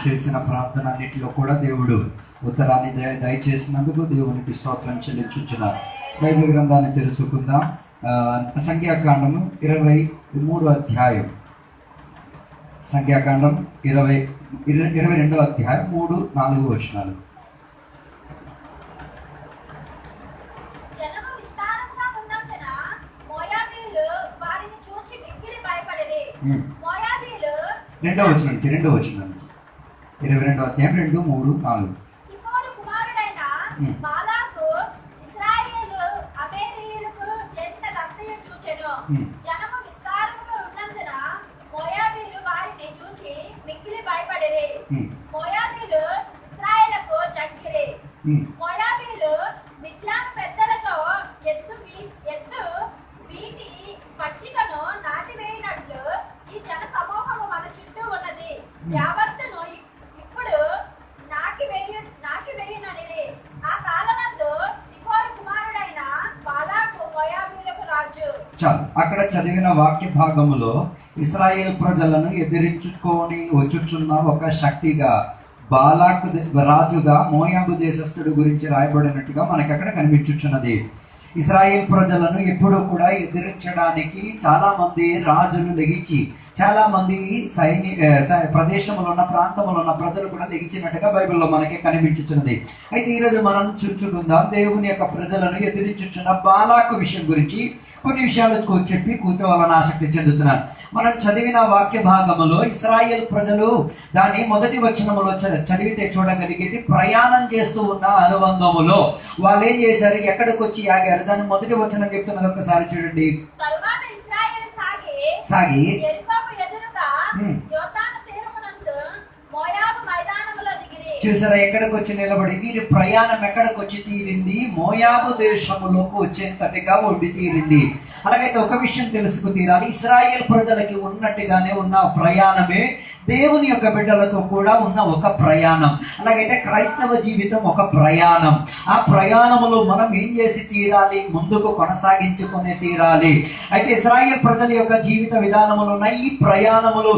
చేసిన ప్రార్థన అన్నిటిలో కూడా దేవుడు ఉత్తరాన్ని దయచేసినందుకు దేవునికి స్తోత్రం చెల్లించుచున్నారు. బైబిల్ గ్రంథాన్ని తెలుసుకుందాం. సంఖ్యాకాండము 23వ అధ్యాయం. సంఖ్యాకాండం 22వ అధ్యాయం 3-4 వచనాలు. రెండవ వచనం 22వ అధ్యాయం 2, 3, 4. అక్కడ చదివిన వాక్య భాగములో ఇశ్రాయేల్ ప్రజలను ఎదిరించుకొని వచ్చుచున్న ఒక శక్తిగా బాలాకు రాజుగా మోయాబు దేశస్థుడు గురించి రాయబడినట్టుగా మనకి అక్కడ కనిపించుచున్నది. ఇశ్రాయేల్ ప్రజలను ఎప్పుడూ కూడా ఎదిరించడానికి చాలా మంది రాజులు లెగిచి, చాలా మంది ప్రదేశంలో ఉన్న ప్రాంతంలో ఉన్న ప్రజలు కూడా లెగిచినట్టుగా బైబిల్లో మనకి కనిపించుచున్నది. అయితే ఈరోజు మనం చూసుకుందాం దేవుని యొక్క ప్రజలను ఎదిరించుచున్న బాలాకు విషయం గురించి కొన్ని విషయాలకు చెప్పి కూర్చోవాలని ఆసక్తి చెందుతున్నాను. మనం చదివిన వాక్య భాగములో ఇశ్రాయేల్ ప్రజలు దాని మొదటి వచనములో చదివితే చూడగలిగేది ప్రయాణం చేస్తూ ఉన్న అనుబంధములో వాళ్ళు ఏం చేశారు, ఎక్కడికి వచ్చి ఆగారు. దాని మొదటి వచనం చెప్తున్నది ఒకసారి చూడండి. సాగి చూసారా, ఎక్కడికి వచ్చి నిలబడి వీరి ప్రయాణం ఎక్కడికి వచ్చి తీరింది, మోయాబు దేశములోకి వచ్చేంతటిగా ఉండి తీరింది. అలాగైతే ఒక విషయం తెలుసుకు తీరాలి, ఇశ్రాయేల్ ప్రజలకి ఉన్నట్టుగానే ఉన్న ప్రయాణమే దేవుని యొక్క బిడ్డలతో కూడా ఉన్న ఒక ప్రయాణం. అలాగైతే క్రైస్తవ జీవితం ఒక ప్రయాణం. ఆ ప్రయాణములో మనం ఏం చేసి తీరాలి, ముందుకు కొనసాగించుకునే తీరాలి. అయితే ఇశ్రాయేల్ ప్రజల యొక్క జీవిత విధానములో ఉన్న ఈ ప్రయాణములు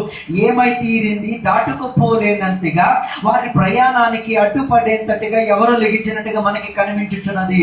ఏమై తీరింది, దాటుకుపోలేనంతగా వారి ప్రయాణానికి అడ్డుపడేంతటిగా ఎవరు లెగిచినట్టుగా మనకి కనిపించుచున్నది.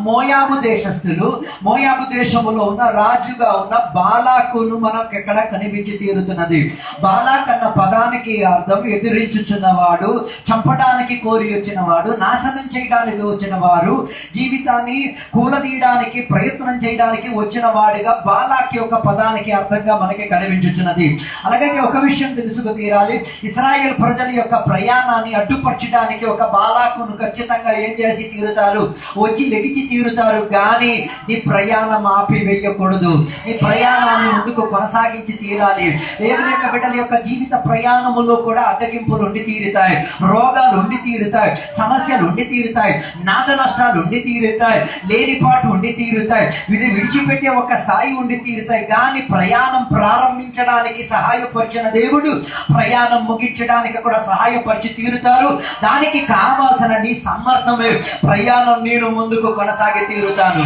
మోయాబు దేశస్థులు, మోయాబు దేశములో ఉన్న రాజుగా ఉన్న బాలాకును మనకు ఎక్కడ కనిపించి తీరుతున్నది. బాలాక్ అన్న పదానికి అర్థం ఎదిరించుచున్నవాడు, చంపడానికి కోరి వచ్చిన వాడు, నాశనం చేయడానికి వచ్చిన వారు, జీవితాన్ని కూలదీయడానికి ప్రయత్నం చేయడానికి వచ్చిన వాడిగా బాలాక్ యొక్క పదానికి అర్థంగా మనకి కనిపించుచున్నది. అలాగే ఒక విషయం తెలుసుకు తీరాలి, ఇశ్రాయేల్ ప్రజల యొక్క ప్రయాణాన్ని అడ్డుపరచడానికి ఒక బాలాకును ఖచ్చితంగా ఏం చేసి తీరుతారు, వచ్చి లెగిచి తీరుతారు. కానీ నీ ప్రయాణం ఆపి వేయకూడదు, నీ ప్రయాణాన్ని ముందుకు కొనసాగించి తీరాలి. దేవుని యొక్క బిడ్డల యొక్క జీవిత ప్రయాణములో కూడా అడ్డగింపులు ఉండి తీరుతాయి, రోగాలు ఉండి తీరుతాయి, సమస్యలు ఉండి తీరుతాయి, నాశ నష్టాలు ఉండి తీరుతాయి, లేనిపాటు ఉండి తీరుతాయి, ఇది విడిచిపెట్టే ఒక స్థాయి ఉండి తీరుతాయి. కానీ ప్రయాణం ప్రారంభించడానికి సహాయపరిచిన దేవుడు ప్రయాణం ముగించడానికి కూడా సహాయపరిచి తీరుతారు. దానికి కావాల్సిన నీ సమర్థమే. ప్రయాణం నేను ముందుకు కొనసాగి తీరుతాను.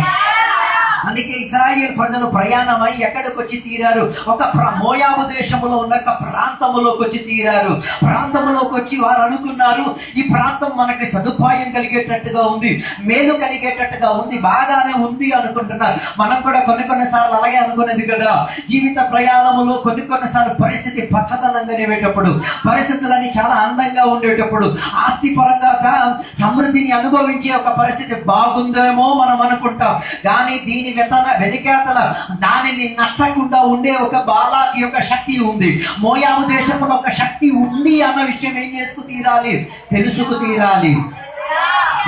అందుకే ఇశ్రాయేల్ ప్రజలు ప్రయాణమై ఎక్కడికి వచ్చి తీరారు, ఒక మోయాబు దేశంలో ఉన్న ఒక ప్రాంతములోకి వచ్చి తీరారు. ప్రాంతంలోకి వచ్చి వారు అనుకున్నారు, ఈ ప్రాంతం మనకి సదుపాయం కలిగేటట్టుగా ఉంది, మేలు కలిగేటట్టుగా ఉంది, బాగానే ఉంది అనుకుంటున్నారు. మనం కూడా కొన్నిసార్లు అలాగే అనుకునేది కదా. జీవిత ప్రయాణములో కొన్నిసార్లు పరిస్థితి పచ్చదనంగా ఉండేటప్పుడు, పరిస్థితులన్నీ చాలా అందంగా ఉండేటప్పుడు, ఆస్తి పరంగా సమృద్ధిని అనుభవించే ఒక పరిస్థితి బాగుందేమో మనం అనుకుంటాం. కానీ దీని వెనకాతల దానిని నచ్చకుండా ఉండే ఒక బాలాక్ యొక్క శక్తి ఉంది, మోయాబు దేశంలో ఒక శక్తి ఉంది అన్న విషయం ఏం చేసుకు తీరాలి, తెలుసుకు తీరాలి.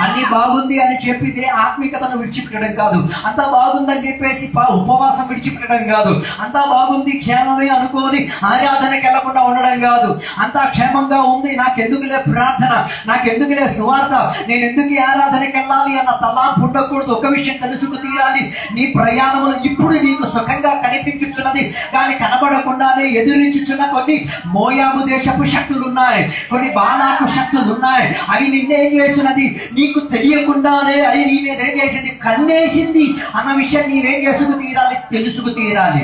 అన్ని బాగుంది అని చెప్పితే ఆత్మికతను విడిచిపెట్టడం కాదు, అంతా బాగుందని చెప్పేసి ఉపవాసం విడిచిపెట్టడం కాదు, అంతా బాగుంది క్షేమమే అనుకోని ఆరాధనకి వెళ్లకుండా ఉండడం కాదు. అంతా క్షేమంగా ఉంది, నాకెందుకులే ప్రార్థన, నాకెందుకులే సువార్త, నేను ఎందుకు ఆరాధనకి వెళ్ళాలి అన్న తలాంపు ఉండకూడదు. ఒక విషయం తెలుసుకు తీరాలి, నీ ప్రయాణంలో ఇప్పుడు నీకు సుఖంగా కనిపించుచున్నది కానీ కనబడకుండానే ఎదురించుచున్న కొన్ని మోయాబు దేశపు శక్తులు ఉన్నాయి, కొన్ని బాలాకు శక్తులు ఉన్నాయి. అవి నిన్నేం చేస్తున్నది, నీకు తెలియకుండానే అది నీ మీద ఏం చేసింది, కన్నేసింది అన్న విషయం నీవేం చేసుకు తీరాలి, తెలుసుకు తీరాలి.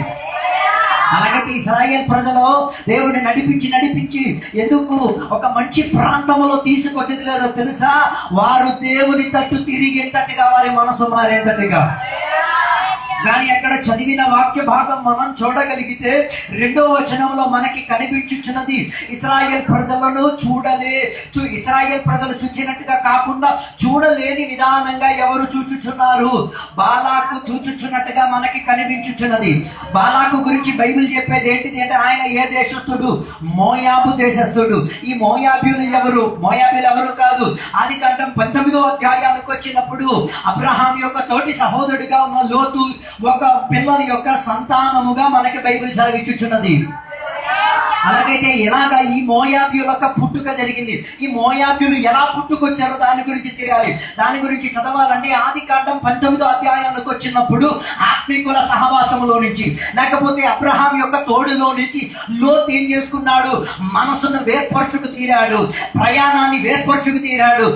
అలాగైతే ఇశ్రాయేల్ ప్రజలు దేవుడిని నడిపించి ఎందుకు ఒక మంచి ప్రాంతంలో తీసుకొచ్చేదిలేదో తెలుసా? వారు దేవుని తట్టు తిరిగేంతటిగా వారి మనసు మారేంతటిగా. కానీ అక్కడ చదివిన వాక్య భాగం మనం చూడగలిగితే 2వ వచనంలో మనకి కనిపించుచున్నది, ఇశ్రాయేల్ ప్రజలను ఇశ్రాయేల్ ప్రజలు చూచినట్టుగా కాకుండా చూడలేని విధానంగా ఎవరు చూచుచున్నారు? బాలాకు చూచుచున్నట్టుగా మనకి కనిపించుచున్నది. బాలాకు గురించి బైబిల్ చెప్పేది ఏంటిది అంటే ఆయన ఏ దేశస్థుడు? మోయాబు దేశస్థుడు. ఈ మోయాబీయులు ఎవరు కాదు. ఆదికాండం 19వ అధ్యాయానికి వచ్చినప్పుడు అబ్రహాం యొక్క తోటి సహోదరుడిగా ఉన్న లోతు ఒక పిల్లల యొక్క సంతానముగా మనకి బైబిల్ చదివించుచున్నది. అలాగైతే ఎలాగా ఈ మోయాబీయుల యొక్క పుట్టుక జరిగింది, ఈ మోయాబీయులు ఎలా పుట్టుకొచ్చారో దాని గురించి తెలియాలి. దాని గురించి చదవాలంటే ఆదికాండం 19వ అధ్యాయానికి వచ్చినప్పుడు ఆత్మీకుల సహవాసములో నుంచి, లేకపోతే అబ్రహాం యొక్క తోడులో నుంచి లోతు ఏం చేసుకున్నాడు? మనసును వేర్పరచుకు తీరాడు, ప్రయాణాన్ని వేర్పరచుకు తీరాడు.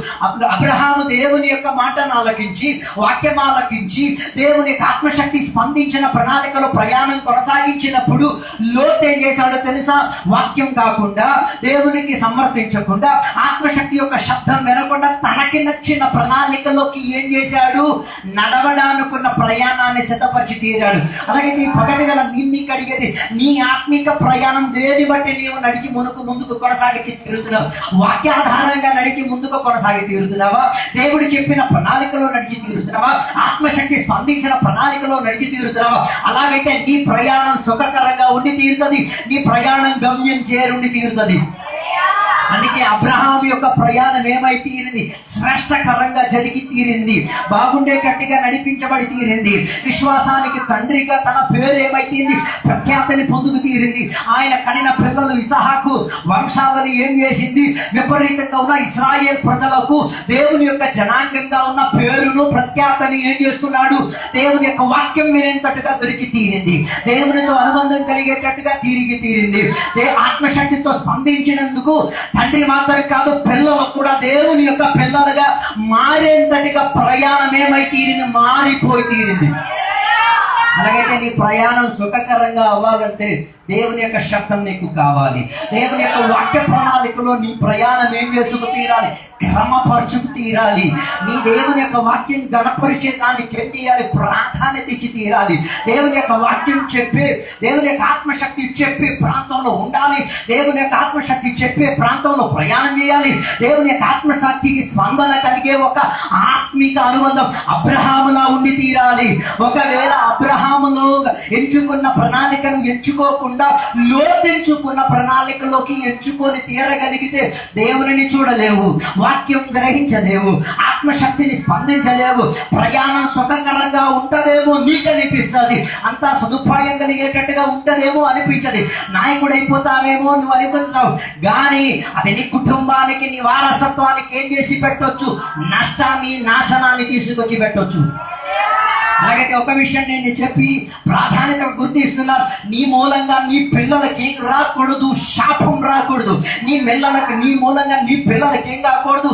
అబ్రహాము దేవుని యొక్క మాటను ఆలకించి, వాక్యం ఆలకించి, దేవుని యొక్క ఆత్మశక్తి స్పందించిన ప్రణాళికలో ప్రయాణం కొనసాగించినప్పుడు లోతు ఏం చేశాడో తెలుసా? వాక్యం కాకుండా, దేవునికి సమర్థించకుండా, ఆత్మశక్తి యొక్క శబ్దం వినకుండా తనకి నచ్చిన ప్రణాళికలోకి ఏం చేశాడు? నడవడానుకున్న ప్రయాణాన్ని సిద్ధపరిచి తీరాడు. అలాగే నీ పగటి గల మీకు అడిగేది, నీ ఆత్మిక ప్రయాణం దేని బట్టి నీవు నడిచి ముందుకు కొనసాగి తీరుతున్నావు? వాక్యాధారంగా నడిచి ముందుకు కొనసాగి తీరుతున్నావా? దేవుడు చెప్పిన ప్రణాళికలో నడిచి తీరుతున్నావా? ఆత్మశక్తి స్పందించిన ప్రణాళికలో నడిచి తీరుతున్నావా? అలాగైతే నీ ప్రయాణం సుఖకరంగా ఉండి తీరుతుంది, నీ ప్రయాణం గమ్యం చేరుండి తీరుతుంది. అందుకే అబ్రహాం యొక్క ప్రయాణం ఏమై తీరింది? శ్రేష్టకరంగా జరిగి తీరింది, బాగుండేటట్టుగా నడిపించబడి తీరింది. విశ్వాసానికి తండ్రిగా తన పేరు ఏమైతుంది? ప్రఖ్యాతిని పొందుకు తీరింది. ఆయన కనిన పిల్లలు ఇసహాకు వంశావళి ఏం చేసింది? విపరీతంగా ఉన్న ఇశ్రాయేల్ ప్రజలకు దేవుని యొక్క జనాంగంగా ఉన్న పేరును ప్రఖ్యాతిని ఏం చేస్తున్నాడు? దేవుని యొక్క వాక్యం వినేంతట్టుగా దొరికి తీరింది, దేవునితో అనుబంధం కలిగేటట్టుగా తిరిగి తీరింది. ఆత్మశక్తితో స్పందించినందుకు తండ్రి మాత్రం కాదు, పిల్లలు కూడా దేవుని యొక్క పిల్లలుగా మారేంతటిగా ప్రయాణం ఏమై తీరింది? మారిపోయి తీరింది. అలాగైతే నీ ప్రయాణం సుఖకరంగా అవ్వాలంటే దేవుని యొక్క శబ్దం నీకు కావాలి. దేవుని యొక్క వాక్య ప్రణాళికలో నీ ప్రయాణం ఏం చేసుకు తీరాలి? క్రమపరచుకు తీరాలి. నీ దేవుని యొక్క వాక్యం గణపరిచే దానికి ఏం చేయాలి? ప్రాధాన్యత ఇచ్చి తీరాలి. దేవుని యొక్క వాక్యం చెప్పి, దేవుని యొక్క ఆత్మశక్తి చెప్పే ప్రాంతంలో ఉండాలి. దేవుని యొక్క ఆత్మశక్తి చెప్పే ప్రాంతంలో ప్రయాణం చేయాలి. దేవుని యొక్క ఆత్మశక్తికి స్పందన కలిగే ఒక ఆత్మిక అనుబంధం అబ్రహాములా ఉండి తీరాలి. ఒకవేళ అబ్రహాములో ఎంచుకున్న ప్రణాళికను ఎంచుకోకుండా లోతించుకున్న ప్రణాళికలోకి ఎంచుకొని తీరగలిగితే దేవుని చూడలేవు, వాక్యం గ్రహించలేవు, ఆత్మశక్తిని స్పందించలేవు. ప్రయాణం సుఖకరంగా ఉంటదేమో నీకు అనిపిస్తుంది, అంతా సదుపాయం కలిగేటట్టుగా ఉంటదేమో అనిపించదు, నాయకుడు అయిపోతావేమో నువ్వు అనుకుంటావు. కానీ అది నీ కుటుంబానికి, నీ వారసత్వానికి ఏం చేసి పెట్టొచ్చు? నష్టాన్ని, నాశనాన్ని తీసుకొచ్చి పెట్టొచ్చు. అలాగైతే ఒక విషయం నేను చెప్పి ప్రాధాన్యత గుర్తిస్తున్నాను. నీ మూలంగా నీ పిల్లలకి రాకూడదు, శాపం రాకూడదు. నీ మూలంగా నీ పిల్లలకి ఏం కాకూడదు?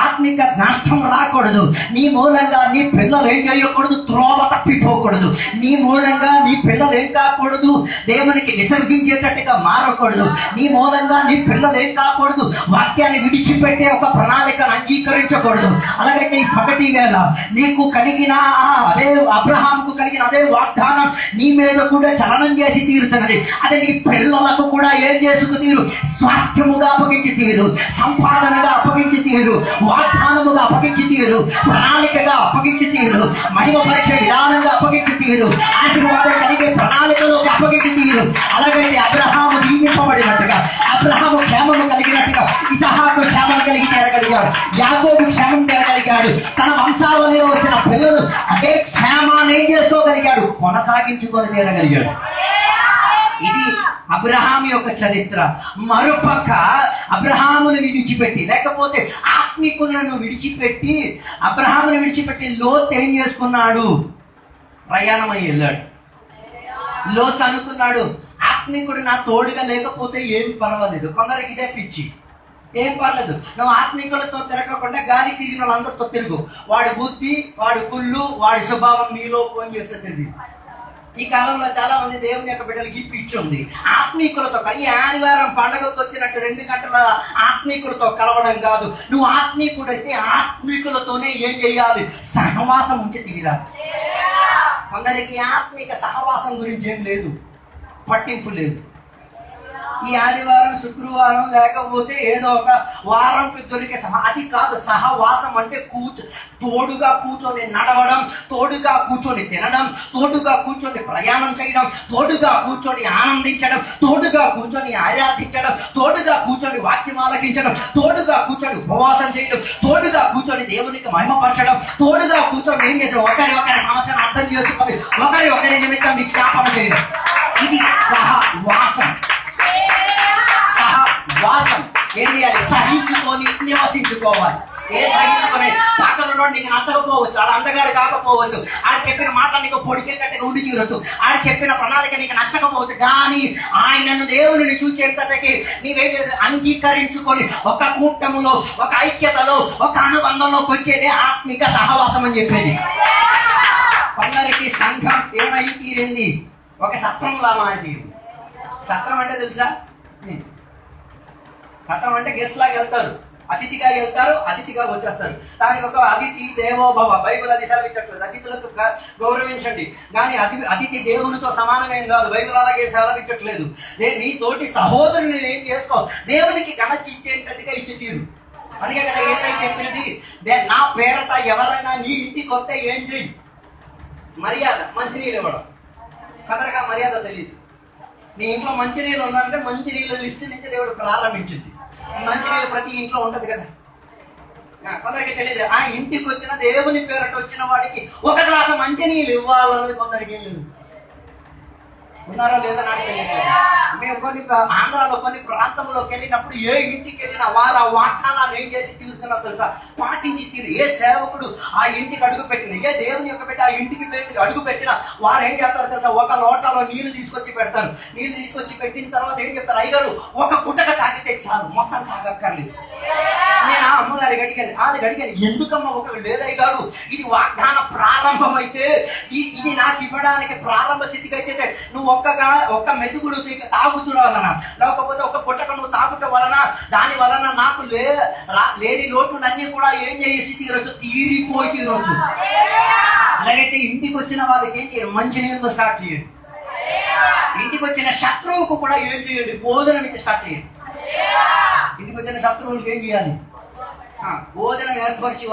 ఆత్మిక నష్టం రాకూడదు. నీ మూలంగా నీ పిల్లలు ఏం చేయకూడదు? త్రోవ తప్పిపోకూడదు. నీ మూలంగా నీ పిల్లలు ఏం కాకూడదు? దేవునికి విసర్జించేటట్టుగా మారకూడదు. నీ మూలంగా నీ పిల్లలు ఏం కాకూడదు? వాక్యాన్ని విడిచిపెట్టే ఒక ప్రణాళికను అంగీకరించకూడదు. అలాగైతే ఈ పగటి వేళ నీకు కలిగిన అదే అబ్రహాంకు కలిగిన అదే వాగ్దానం నీ మీద కూడా చలనం చేసి తీరుతున్నది. అదే నీ పిల్లలకు కూడా ఏం చేసుకు తీరు? స్వాస్థ్యముగా అప్పగించి తీరు, సంపాదనగా అప్పగించి తీరు, వాగ్దానముగా అప్పగించి తీరు, ప్రణాళికగా అప్పగించి తీరు, మహిమపరిచే విధానంగా అప్పగించి తీరు, ఆశీర్వాదం కలిగే ప్రణాళికలోకి అప్పగించి తీరు. అలాగైతే అబ్రహాము దీవింపబడినట్టుగా, అబ్రహాము క్షేమము కలిగినట్టుగా ఇసహాకు క్షేమం కలిగి తీరగలిగాడు, యాకోబు క్షేమం తీరగలిగాడు. తన వంశావళిలో వచ్చిన పిల్లలు అదే క్షేమాన్ని ఏం చేసుకోగలిగాడు? కొనసాగించుకొని తీరగలిగాడు. ఇది అబ్రహాము యొక్క చరిత్ర. మరోపక్క అబ్రహామును విడిచిపెట్టి, లేకపోతే ఆత్మీకులను విడిచిపెట్టి, అబ్రహామును విడిచిపెట్టి లోతు ఏం చేసుకున్నాడు? ప్రయాణమై వెళ్ళాడు. లోతు అనుకున్నాడు, ఆత్మీకుడు నా తోడుగా లేకపోతే ఏం పర్వాలేదు. కొందరికి ఇదే పిచ్చి, ఏం పర్లేదు, నువ్వు ఆత్మీకులతో తిరగకుండా గాలి తిరిగిన వాళ్ళందరితో తిరుగు. వాడి బుద్ధి, వాడి కుళ్ళు, వాడి స్వభావం నీలో ఫోన్ చేస్తుంది. ఈ కాలంలో చాలా మంది దేవుని యొక్క బిడ్డలకి పిచ్చి ఉంది. ఆత్మీకులతో ఈ ఆదివారం పండగకు వచ్చినట్టు 2 గంటల ఆత్మీకులతో కలవడం కాదు. నువ్వు ఆత్మీకుడైతే ఆత్మీకులతోనే ఏం చేయాలి? సహవాసం ఉంచి తీరాలి. కొందరికి ఆత్మీక సహవాసం గురించి ఏం లేదు, పట్టింపు లేదు. ఈ ఆదివారం శుక్రవారం లేకపోతే ఏదో ఒక వారంకి దొరికే అది కాదు. సహవాసం అంటే తోడుగా కూర్చొని నడవడం, తోడుగా కూర్చొని తినడం, తోడుగా కూర్చొని ప్రయాణం చేయడం, తోడుగా కూర్చొని ఆనందించడం, తోడుగా కూర్చొని ఆరాధించడం, తోడుగా కూర్చొని వాక్యం ఆలకించడం, తోడుగా కూర్చొని ఉపవాసం చేయడం, తోడుగా కూర్చొని దేవునికి మహిమపరచడం, తోడుగా కూర్చొని ఏం చేసడం? ఒకరి సమస్యను అర్థం చేసుకొని ఒకరి నిమిత్తం విజ్ఞాపన చేయడం. ఇది సహవాసం. సహవాసం ఏం చేయాలి? సహించుకొని నివసించుకోవాలి. సహించుకొని పక్కన నీకు నచ్చకపోవచ్చు, ఆడ అండగాడు కాకపోవచ్చు, ఆడ చెప్పిన మాట నీకు పొడిచేటట్టుగా ఉండి తీరొచ్చు, ఆడ చెప్పిన ప్రణాళిక నీకు నచ్చకపోవచ్చు, కానీ ఆయనను దేవుని చూసేంతటికి నీవే అంగీకరించుకొని ఒక కూటములో, ఒక ఐక్యతలో, ఒక అనుబంధంలోకి వచ్చేదే ఆత్మిక సహవాసం అని చెప్పేది. కొందరికి సంఘం ఏమై తీరింది? ఒక సత్రంలా మారి. సత్రం అంటే తెలుసా? సత్రం అంటే గెస్ట్ లాగా వెళ్తారు, అతిథిగా వెళ్తారు, అతిథిగా వచ్చేస్తారు. దానికి ఒక అతిథి దేవోభవ, బైబిల్ అది సెలవించట్లేదు. అతిథులకు గౌరవించండి, కానీ అతిథి దేవునితో సమానమేం కాదు. బైబిల్ అలాగే సెలవించట్లేదు. నీ తోటి సహోదరుని ఏం చేసుకో, దేవునికి ఘనత ఇచ్చేటట్టుగా ఇచ్చి తీరు. అందుకే కదా యేసయ్య చెప్పినది, నా పేరట ఎవరైనా నీ ఇంటికి వస్తే ఏం చెయ్యి? మర్యాద, మంచినీళ్ళు ఇవ్వడం. కదరగా మర్యాద తెలియదు. నీ ఇంట్లో మంచినీళ్ళు ఉన్నారంటే మంచినీళ్ళ లిస్టు నుంచి దేవుడు ప్రారంభించింది. మంచినీళ్ళు ప్రతి ఇంట్లో ఉంటది కదా. కొందరికి తెలియదు. ఆ ఇంటికి వచ్చిన దేవుని పేరట వచ్చిన వాడికి ఒక గ్లాసు మంచినీళ్ళు ఇవ్వాలన్నది కొందరికి ఏం లేదు. ఉన్నారో లేదో నాకు తెలియదు. మేము ఆంధ్రాలో కొన్ని ప్రాంతంలోకి వెళ్ళినప్పుడు ఏ ఇంటికి వెళ్ళినా వారు ఆ వాగ్దానాలు ఏం చేసి తీరుతున్నారు తెలుసా? పాటించి తీరు. ఏ సేవకుడు ఆ ఇంటికి అడుగు పెట్టిన, ఏ దేవుని యొక్క పెట్టి ఆ ఇంటికి అడుగు పెట్టినా వారు ఏం చేస్తారు తెలుసా? ఒక లోటలో నీళ్లు తీసుకొచ్చి పెడతారు. నీళ్లు తీసుకొచ్చి పెట్టిన తర్వాత ఏం చెప్తారు? అయ్యగారు ఒక పుట్టక తాగితే చాలు, మొత్తం తాగక్కర్లేదు. నేను ఆ అమ్మగారికి అడిగాను, అది అడిగాను, ఎందుకమ్మా ఒక లేదయ్య గారు, ఇది వాగ్దాన ప్రారంభం అయితే, ఇది నాకు ఇవ్వడానికి ప్రారంభ స్థితికి అయితే నువ్వు ఒక్క మెతుకుడు తాగుతున్న వలన, లేకపోతే ఒక పుట్టక నువ్వు తాగుట వలన, దాని వలన నాకు లేని లోటులన్నీ కూడా ఏం చేసి తీరొచ్చు? తీరిపోయి తీరొచ్చు. అలాగైతే ఇంటికి వచ్చిన వాళ్ళకి ఏం చేయాలి? మంచి నీళ్ళతో స్టార్ట్ చేయండి. ఇంటికి వచ్చిన శత్రువుకు కూడా ఏం చేయండి? భోజనం ఇచ్చి స్టార్ట్ చేయండి. ఇంటికి వచ్చిన శత్రువులకు ఏం చేయాలి? భోజనం ఏర్పరిచి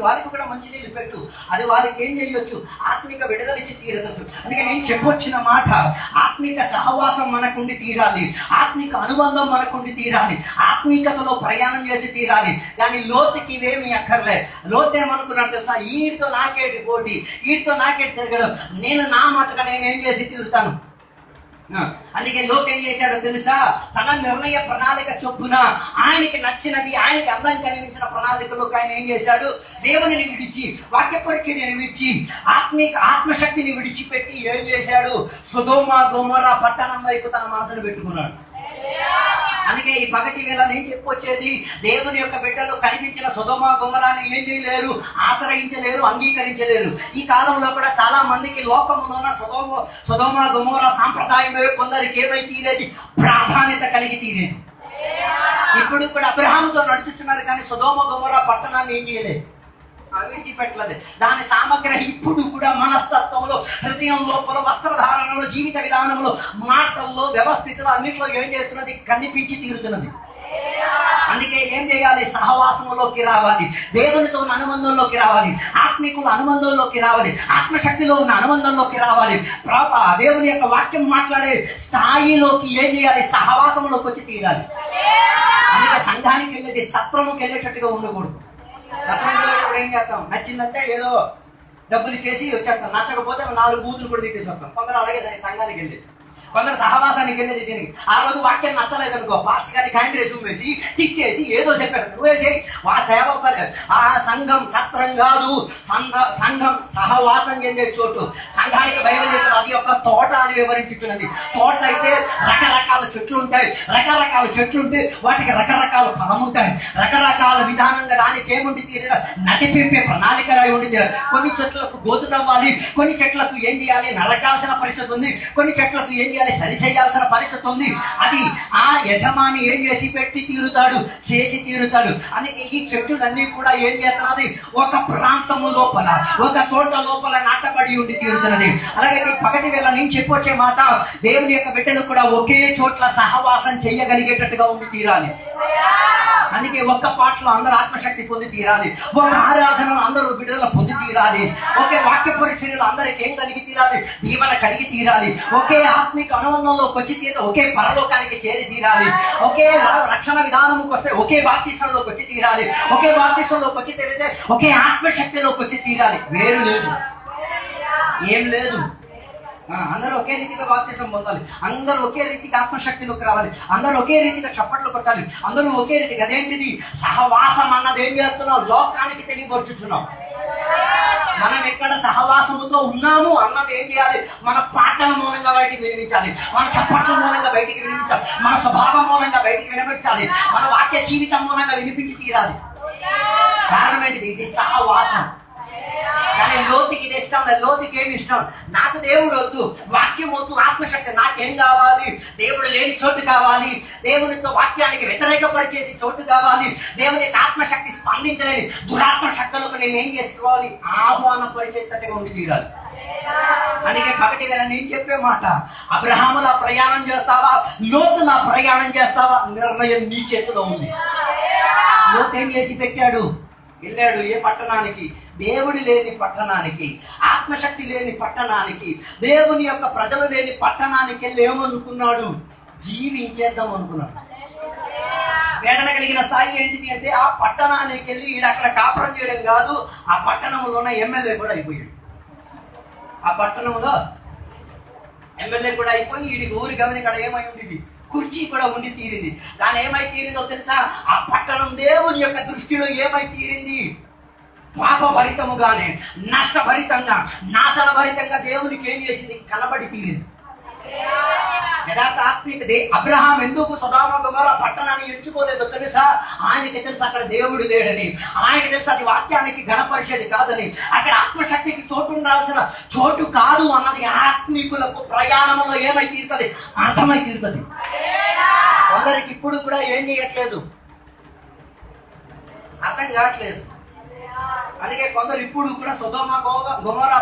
వారికి కూడా మంచి నీళ్ళు పెట్టు. అది వారికి ఏం చేయొచ్చు? ఆత్మిక విడుదల ఇచ్చి తీరవచ్చు. అందుకే నేను చెప్పొచ్చిన మాట, ఆత్మిక సహవాసం మనకుండి తీరాలి, ఆత్మిక అనుబంధం మనకుండి తీరాలి, ఆత్మికతలో ప్రయాణం చేసి తీరాలి. కానీ లోతుకి ఇవేమీ అక్కర్లే. లోతు ఏమనుకున్నాడు తెలుసా? వీడితో నాకేటి పోటీ, వీడితో నాకేటి తిరగడం, నేను నా మటుగా నేనేం చేసి తీరుతాను. అందుకే లోతు ఏం చేశాడో తెలుసా? తన నిర్ణయ ప్రణాళిక చొప్పున ఆయనకి నచ్చినది, ఆయనకి అందం కలిగించిన ప్రణాళికలోకి ఆయన ఏం చేశాడు? దేవునిని విడిచి, వాక్య పరిచర్యని విడిచి, ఆత్మశక్తిని విడిచిపెట్టి ఏం చేశాడు? సొదొమ గొమొర్రా పట్టణం వైపు తన మనసును పెట్టుకున్నాడు. అందుకే ఈ పగటి వేళ నేను చెప్పొచ్చేది, దేవుని యొక్క బిడ్డలు కలిగించిన సొదొమ గొమొర్రాని ఏం చేయలేరు? ఆశ్రయించలేరు, అంగీకరించలేరు. ఈ కాలంలో కూడా చాలా మందికి లోకములో ఉన్న సొదొమ గొమొర్రా సాంప్రదాయమే కొందరికి ఏమై తీరేది? ప్రాధాన్యత కలిగి తీరేది. ఇప్పుడు కూడా అబ్రహాముతో నడుచుతున్నారు, కానీ సొదొమ గొమొర్రా పట్టణాన్ని ఏం చేయలేదు, విడిచిపెట్టలేదు. దాని సామగ్రి ఇప్పుడు కూడా మనస్తత్వంలో, హృదయం లోపల, వస్త్రధారణలో, జీవిత విధానంలో, మాటల్లో, వ్యవస్థితిలో, అన్నింటిలో ఏం చేస్తున్నది? కనిపించి తీరుతున్నది. అందుకే ఏం చేయాలి? సహవాసంలోకి రావాలి, దేవునితో ఉన్న అనుబంధంలోకి రావాలి, ఆత్మికుల అనుబంధంలోకి రావాలి, ఆత్మశక్తిలో ఉన్న అనుబంధంలోకి రావాలి. దేవుని యొక్క వాక్యం మాట్లాడే స్థాయిలోకి ఏం చేయాలి? సహవాసంలోకి వచ్చి తీరాలి. అందుకే సంఘానికి వెళ్ళేది సత్రముకి వెళ్ళేటట్టుగా ఉండకూడదు. సత్రం వెళ్ళేటప్పుడు ఏం చేస్తాం? నచ్చిందంటే ఏదో డబ్బులు చేసి వచ్చేస్తాం, నచ్చకపోతే 4 బూతులు కూడా తిట్టేసి వస్తాం. కొందరు అలాగే సంఘానికి వెళ్ళేది. కొందరు సహవాసానికి వెళ్ళేది దీనికి. ఆ రోజు వాక్యం నచ్చలేదు అనుకో, పాస్టర్ గారిని హ్యాండ్ రెజ్యూమ్ వేసి తిట్టేసి ఏదో చెప్పారు, నువ్వేసి ఆ సేవ ఆ సంఘం సత్రం కాదు, సంఘం సహవాసం చెందే చోటు. సంఘానికి బైబిల్ చెప్పారు అది ఒక తోట అని వివరించుతున్నది. తోట అయితే రకరకాల చెట్లు ఉంటాయి, రకరకాల చెట్లు ఉంటే వాటికి రకరకాల ఫలం ఉంటాయి, రకరకాల విధానంగా దానికి ఏముంటుంది నటిపింపే ప్రణాళికలు ఉంటుంది. కొన్ని చెట్లకు గోతు తవ్వాలి, కొన్ని చెట్లకు ఏం చేయాలి నరకాల్సిన పరిస్థితి ఉంది, కొన్ని చెట్లకు ఏం చేయాలి సరి చేయాల్సిన పరిస్థితి ఉంది. అది ఆ యజమాని ఏం చేసి పెట్టి తీరుతాడు, చేసి తీరుతాడు. అందుకే ఈ చెట్టులన్నీ కూడా ఏం చేస్తున్నది ఒక ప్రాంతము లోపల, ఒక తోట లోపల నాటబడి ఉండి తీరుతున్నది. అలాగే పగటి వేళ నేను చెప్పొచ్చే మాట, దేవుని యొక్క బిడ్డలు కూడా ఒకే చోట్ల సహవాసం చేయగలిగేటట్టుగా ఉండి తీరాలి. అందుకే ఒక్క పాటలో అందరూ ఆత్మశక్తి పొంది తీరాలి, ఒక ఆరాధనలో అందరూ విడుదల పొంది తీరాలి, ఒకే వాక్య పరిచర్యలో అందరికి ఏం కలిగి తీరాలి, దీవెన కలిగి తీరాలి, ఒకే ఆత్మిక అనుబంధంలోకి వచ్చి తీరాలి, ఒకే పరలోకానికి చేరి తీరాలి, ఒకే రక్షణ విధానంకి వస్తే ఒకే బాప్తిస్మంలోకి వచ్చి తీరాలి, ఒకే బాప్తిస్మంలోకి వచ్చి తీరితే ఒకే ఆత్మశక్తిలోకి వచ్చి తీరాలి. వేరు లేదు, ఏం లేదు. అందరూ ఒకే రీతిగా బాప్తిసం పొందాలి, అందరూ ఒకే రీతిగా ఆత్మశక్తిలోకి రావాలి, అందరూ ఒకే రీతిగా చప్పట్లు కొట్టాలి, అందరూ ఒకే రీతిగా. అదేంటిది సహవాసం అన్నది ఏం చేస్తున్నాం, లోకానికి తెలియపరుచుతున్నాం. మనం ఎక్కడ సహవాసముతో ఉన్నాము అన్నది ఏం చేయాలి, మన పాటల మూలంగా బయటికి వినిపించాలి, మన చప్పట్ల మూలంగా బయటికి వినిపించాలి, మన స్వభావం మూలంగా బయటికి వినిపించాలి, మన వాక్య జీవితం మూలంగా వినిపించి తీరాలి. కారణం ఏంటిది, ఇది సహవాసం. కానీ లోతుకి ఇది ఇష్టం లేదు, లోతుకి ఏమి ఇష్టం, నాకు దేవుడు వద్దు, వాక్యం వద్దు, ఆత్మశక్తి నాకేం కావాలి, దేవుడు లేని చోటు కావాలి, దేవునితో వాక్యానికి వ్యతిరేకపరిచేది చోటు కావాలి, దేవుని యొక్క ఆత్మశక్తి స్పందించలేని దురాత్మ శక్తులకు నేను ఏం చేసుకోవాలి, ఆహ్వానం పరిచేటట్టుగా ఉండి తీరాలి. అందుకే పగటి వేళ నేను చెప్పే మాట, అబ్రహాములా ప్రయాణం చేస్తావా, లోతులా ప్రయాణం చేస్తావా, నిర్ణయం నీ చేతిలో ఉంది. లోతు ఏం చేసి పెట్టాడు, వెళ్ళాడు ఏ పట్టణానికి, దేవుడి లేని పట్టణానికి, ఆత్మశక్తి లేని పట్టణానికి, దేవుని యొక్క ప్రజలు లేని పట్టణానికి వెళ్ళి ఏమనుకున్నాడు, జీవించేద్దాం అనుకున్నాడు. వేదన కలిగిన స్థాయి ఏంటిది అంటే, ఆ పట్టణానికి వెళ్ళి ఈడ అక్కడ కాపురం చేయడం కాదు, ఆ పట్టణంలో ఉన్న ఎమ్మెల్యే కూడా అయిపోయాడు. ఆ పట్టణంలో ఎమ్మెల్యే కూడా అయిపోయి ఈడికి ఊరి గమని ఇక్కడ ఏమై ఉండేది, కుర్చీ కూడా ఉండి తీరింది. దాని ఏమై తీరిందో తెలుసా, ఆ పట్టణం దేవుని యొక్క దృష్టిలో ఏమై తీరింది, పాపభరితముగానే, నష్టభరితంగా, నాశనభరితంగా దేవునికి ఏం చేసింది, కనబడి తీరింది. యథార్థ ఆత్మీయ అబ్రహాం ఎందుకు సొదొమ గొమొర్రా పట్టణాన్ని ఎంచుకోలేదో తెలుసా, ఆయనకి తెలుసు అక్కడ దేవుడు లేడని, ఆయనకి తెలుసు అది వాక్యానికి గణపరిచేది కాదని, అక్కడ ఆత్మశక్తికి చోటు ఉండాల్సిన చోటు కాదు అన్నది ఆత్మీకులకు ప్రయాణంలో ఏమై తీరుతుంది, అర్థమై తీరుతుంది. కొందరికి ఇప్పుడు కూడా ఏం చేయట్లేదు, అర్థం కావట్లేదు. అందుకే కొందరు ఇప్పుడు కూడా సొదొమ గొమొర్రా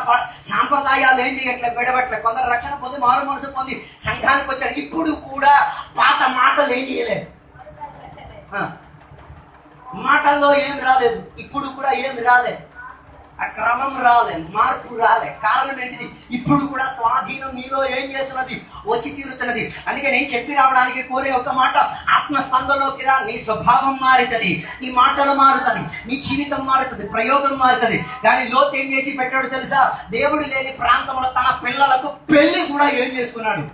సాంప్రదాయాలు ఏం చేయట్లేదు, విడబట్టలేదు. కొందరు రక్షణ పొంది మారు మనసు పొంది సంఘానికి వచ్చారు, ఇప్పుడు కూడా పాత మాటలు ఏం చేయలేదు, మాటల్లో ఏమి రాలేదు, ఇప్పుడు కూడా ఏమి రాలేదు, ఆ క్రమం రాలే, మార్పు రాలే. కారణం ఏంటిది, ఇప్పుడు కూడా స్వాధీనం నీలో ఏం చేస్తున్నది, వచ్చి తీరుతున్నది. అందుకే నేను చెప్పి రావడానికి కోరే ఒక మాట, ఆత్మస్పందనలోకి రా, నీ స్వభావం మారుతుంది, నీ మాటలు మారుతుంది, నీ జీవితం మారుతుంది, ప్రయోగం మారుతుంది. కానీ లోతు ఏం చేసి పెట్టాడు తెలుసా, దేవుడు లేని ప్రాంతంలో తన పిల్లలకు పెళ్లి కూడా ఏం చేసుకున్నాడు.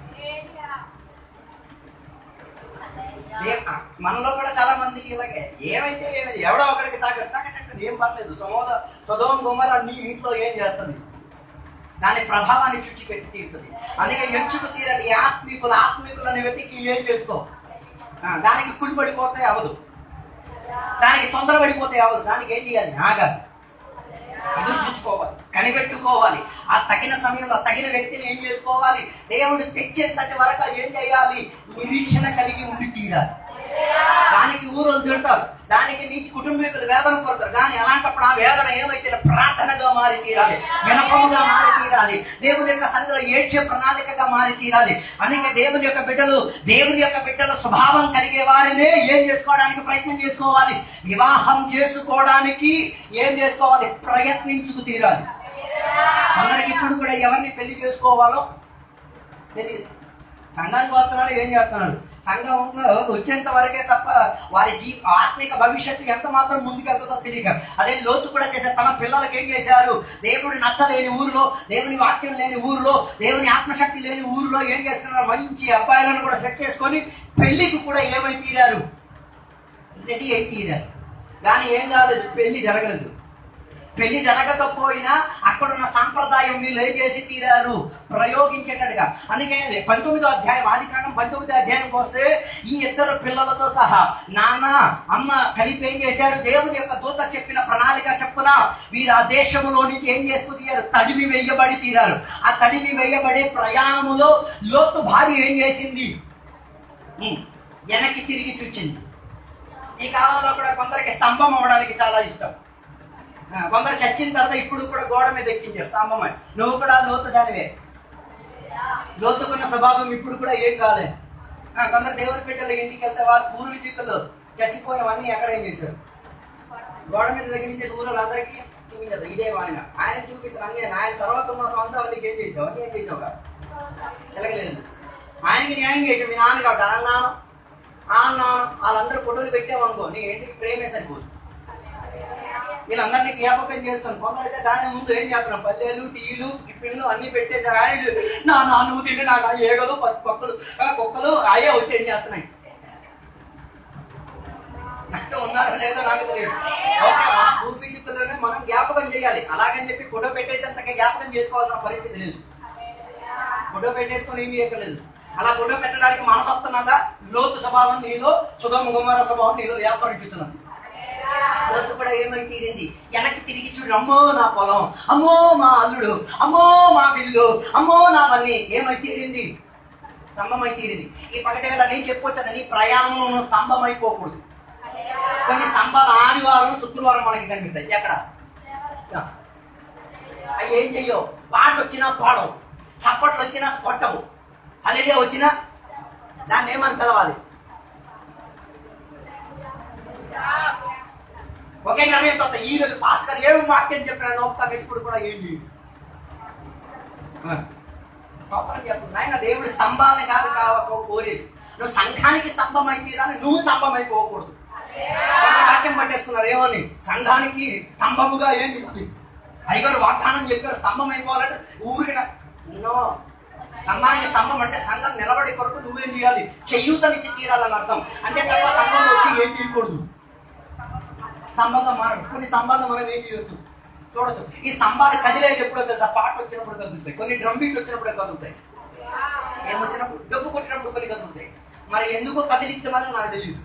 మనలో కూడా చాలా మంది ఇలాగే, ఏమైతే ఏమైంది, ఎవడో ఒకడికి తాకట్టు ఏం పర్లేదు, సొదొమ గొమొర్రా నీ ఇంట్లో ఏం చేస్తుంది, దాని ప్రభావాన్ని చుచ్చి పెట్టి తీరుతుంది. అందుకే ఎంచుకు తీరని ఆత్మీకులను వెతికి ఏం చేసుకో, దానికి కుడిపడిపోతే అవదు, దానికి తొందరపడిపోతే అవదు, దానికి ఏం చేయాలి, ఆగాలి, ఎదురు చూసుకోవాలి, కనిపెట్టుకోవాలి, ఆ తగిన సమయంలో తగిన వ్యక్తిని ఏం చేసుకోవాలి, దేవుడు తెచ్చేంతటి వరకు ఏం చేయాలి, నిరీక్షణ కలిగి ఉండి తీరాలి. దానికి ఊరు తిడతారు, దానికి నీ కుటుంబీకులు వేదన పడతారు, కానీ అలాంటప్పుడు ఆ వేదన ఏమైతే ప్రార్థనగా మారి తీరాలి, వినపముగా మారి తీరాలి, దేవుని యొక్క సన్నిధిలో ఏడ్చే ప్రణాళికగా మారి తీరాలి. అందుకే దేవుని యొక్క బిడ్డలు స్వభావం కలిగే వారినే ఏం చేసుకోవడానికి ప్రయత్నం చేసుకోవాలి, వివాహం చేసుకోవడానికి ఏం చేసుకోవాలి, ప్రయత్నించుకు తీరాలి. అందరికి ఇప్పుడు కూడా ఎవరిని పెళ్లి చేసుకోవాలో తెలియదు, సంఘానికి వస్తున్నారు, ఏం చేస్తున్నారు, సంఘం వచ్చేంత వరకే తప్ప వారి ఆత్మిక భవిష్యత్తు ఎంత మాత్రం ముందుకెళ్తుందో తెలియక అదే లోతు కూడా చేశారు. తన పిల్లలకి ఏం చేశారు? దేవుడు నచ్చలేని ఊరిలో, దేవుని వాక్యం లేని ఊరిలో, దేవుని ఆత్మశక్తి లేని ఊరిలో ఏం చేస్తున్నారు? మంచి అబ్బాయిలను కూడా సెట్ చేసుకొని పెళ్లికి కూడా ఏమై తీరారు? రెడీ అయి తీరారు. కానీ ఏం కాలేదు, పెళ్లి జరగలేదు. పెళ్లి జరగకపోయినా అక్కడున్న సాంప్రదాయం వీళ్ళు ఏం చేసి తీరారు? ప్రయోగించేటట్టుగా. అందుకే 19వ అధ్యాయం, ఆదికాండం 19వ అధ్యాయంకి వస్తే ఈ ఇద్దరు పిల్లలతో సహా నాన్న అమ్మ కలిపి ఏం చేశారు? దేవుని యొక్క దూత చెప్పిన ప్రణాళిక చెప్పున వీరు ఆ దేశంలో నుంచి ఏం చేసుకు తీరారు? తడిమి వేయబడి తీరారు. ఆ తడిమి వేయబడే ప్రయాణములో లోతు భార్య ఏం చేసింది? వెనక్కి తిరిగి చూచింది. ఈ కాలంలో కూడా కొందరికి స్తంభం అవ్వడానికి చాలా ఇష్టం. కొందరు చచ్చిన తర్వాత ఇప్పుడు కూడా గోడ మీద ఎక్కించారు స్తంభం అని. నువ్వు కూడా లోతు దానివే. లోతుకున్న స్వభావం ఇప్పుడు కూడా ఏం కాలేదు. కొందరు దేవుని బిడ్డలు ఇంటికి వెళ్తే వారు పూర్వీకులు చచ్చిపోయినవన్నీ ఎక్కడ ఏం చేశారు? గోడ మీద దగ్గర నుంచి ఊళ్ళో అందరికీ చూపించారు. ఇదే ఆయన ఆయన చూపించారు అన్నీ. ఆయన తర్వాత ఉన్న సంవత్సరాలు నీకు ఏం చేసావు? అన్నీ ఏం చేసావు? తెలగలేదు. ఆయనకి న్యాయం చేసావు. మీ నాన్న కాబట్టి నాన్న వాళ్ళందరూ ఫోటోలు పెట్టామనుకో నీ ఇంటికి ప్రేమే సరిపోదు. వీళ్ళందరినీ జ్ఞాపకం చేసుకొని కొందరైతే దాని ముందు ఏం చేస్తున్నాం? పల్లెలు, టీలు, టిఫిన్లు అన్ని పెట్టేసారు. ఆయన నా నువ్వు తింటే నాకు ఏగలు కుక్కలు అయ్యే వచ్చి ఏం చేస్తున్నాయి? నాకు ఉన్నారో లేదో నాకు తెలియదు. మన పూర్వీకులనే మనం జ్ఞాపకం చేయాలి. అలాగని చెప్పి ఫోటో పెట్టేసేంతకే జ్ఞాపకం చేసుకోవాల్సిన పరిస్థితి లేదు. ఫోటో పెట్టేసుకొని ఏం చేయట్లేదు. అలా ఫోటో పెట్టడానికి మనసు వస్తున్నదా? లోతు స్వభావం నీలో, సుగమ గుమర స్వభావం నీలో వ్యాపారించుతున్నది. లోతు కూడా ఏమై తీరింది? వెనక్కి తిరిగి చూడు. అమ్మో నా పొలం, అమ్మో మా అల్లుడు, అమ్మో మా విల్లు, అమ్మో నా వల్లి ఏమై తీరింది? స్తంభమై తీరింది. ఈ పగటి వేళ నేను చెప్పొచ్చా, నీ ప్రయాణంలో స్తంభం అయిపోకూడదు. కొన్ని స్తంభాలు ఆదివారం శుక్రవారం మనకి కనిపిస్తాయి. ఎక్కడ అవి ఏం చెయ్యవు? పాటలు వచ్చినా పాడవు, చప్పట్లు వచ్చినా కొట్టవు, హల్లెలూయా వచ్చినా దాన్ని ఏమని పిలవాలి? ఒకే నిర్ణయం తర్వాత ఈ రోజు పాస్టర్ ఏమి వాక్యం చెప్పిన ఒక్క వెతుకుడు కూడా ఏం చేయదు. చెప్పు నాయన, దేవుడి స్తంభాలని కాదు కోరేది. నువ్వు సంఘానికి స్తంభం అయిపోయిరా, నువ్వు స్తంభం అయిపోకూడదు. వాక్యం పట్టేసుకున్నారు ఏమని? సంఘానికి స్తంభముగా ఏం చెప్పాలి? అయ్యగారు వాగ్దానం చెప్పారు స్తంభం అయిపోవాలంటే ఊరిన సంఘానికి స్తంభం అంటే సంఘం నిలబడే కొరకు నువ్వేం చేయాలి? చెయ్యూతనిచ్చి తీరాలని అర్థం. అంటే తప్ప సంఘంలో వచ్చి ఏం చేయకూడదు. స్తంభంగా మారదు. కొన్ని స్తంభాలను మనం ఏం చేయొచ్చు? చూడొచ్చు. ఈ స్తంభాలు కదిలేదు ఎప్పుడో తెలుసా? పాట వచ్చినప్పుడు కదులుతాయి, కొన్ని డ్రమ్ బీట్లు వచ్చినప్పుడే కదులుతాయి, ఏమొచ్చినప్పుడు డబ్బు కొట్టినప్పుడు కొన్ని కదులుతాయి. మరి ఎందుకు కదిలించమని నాకు తెలియదు.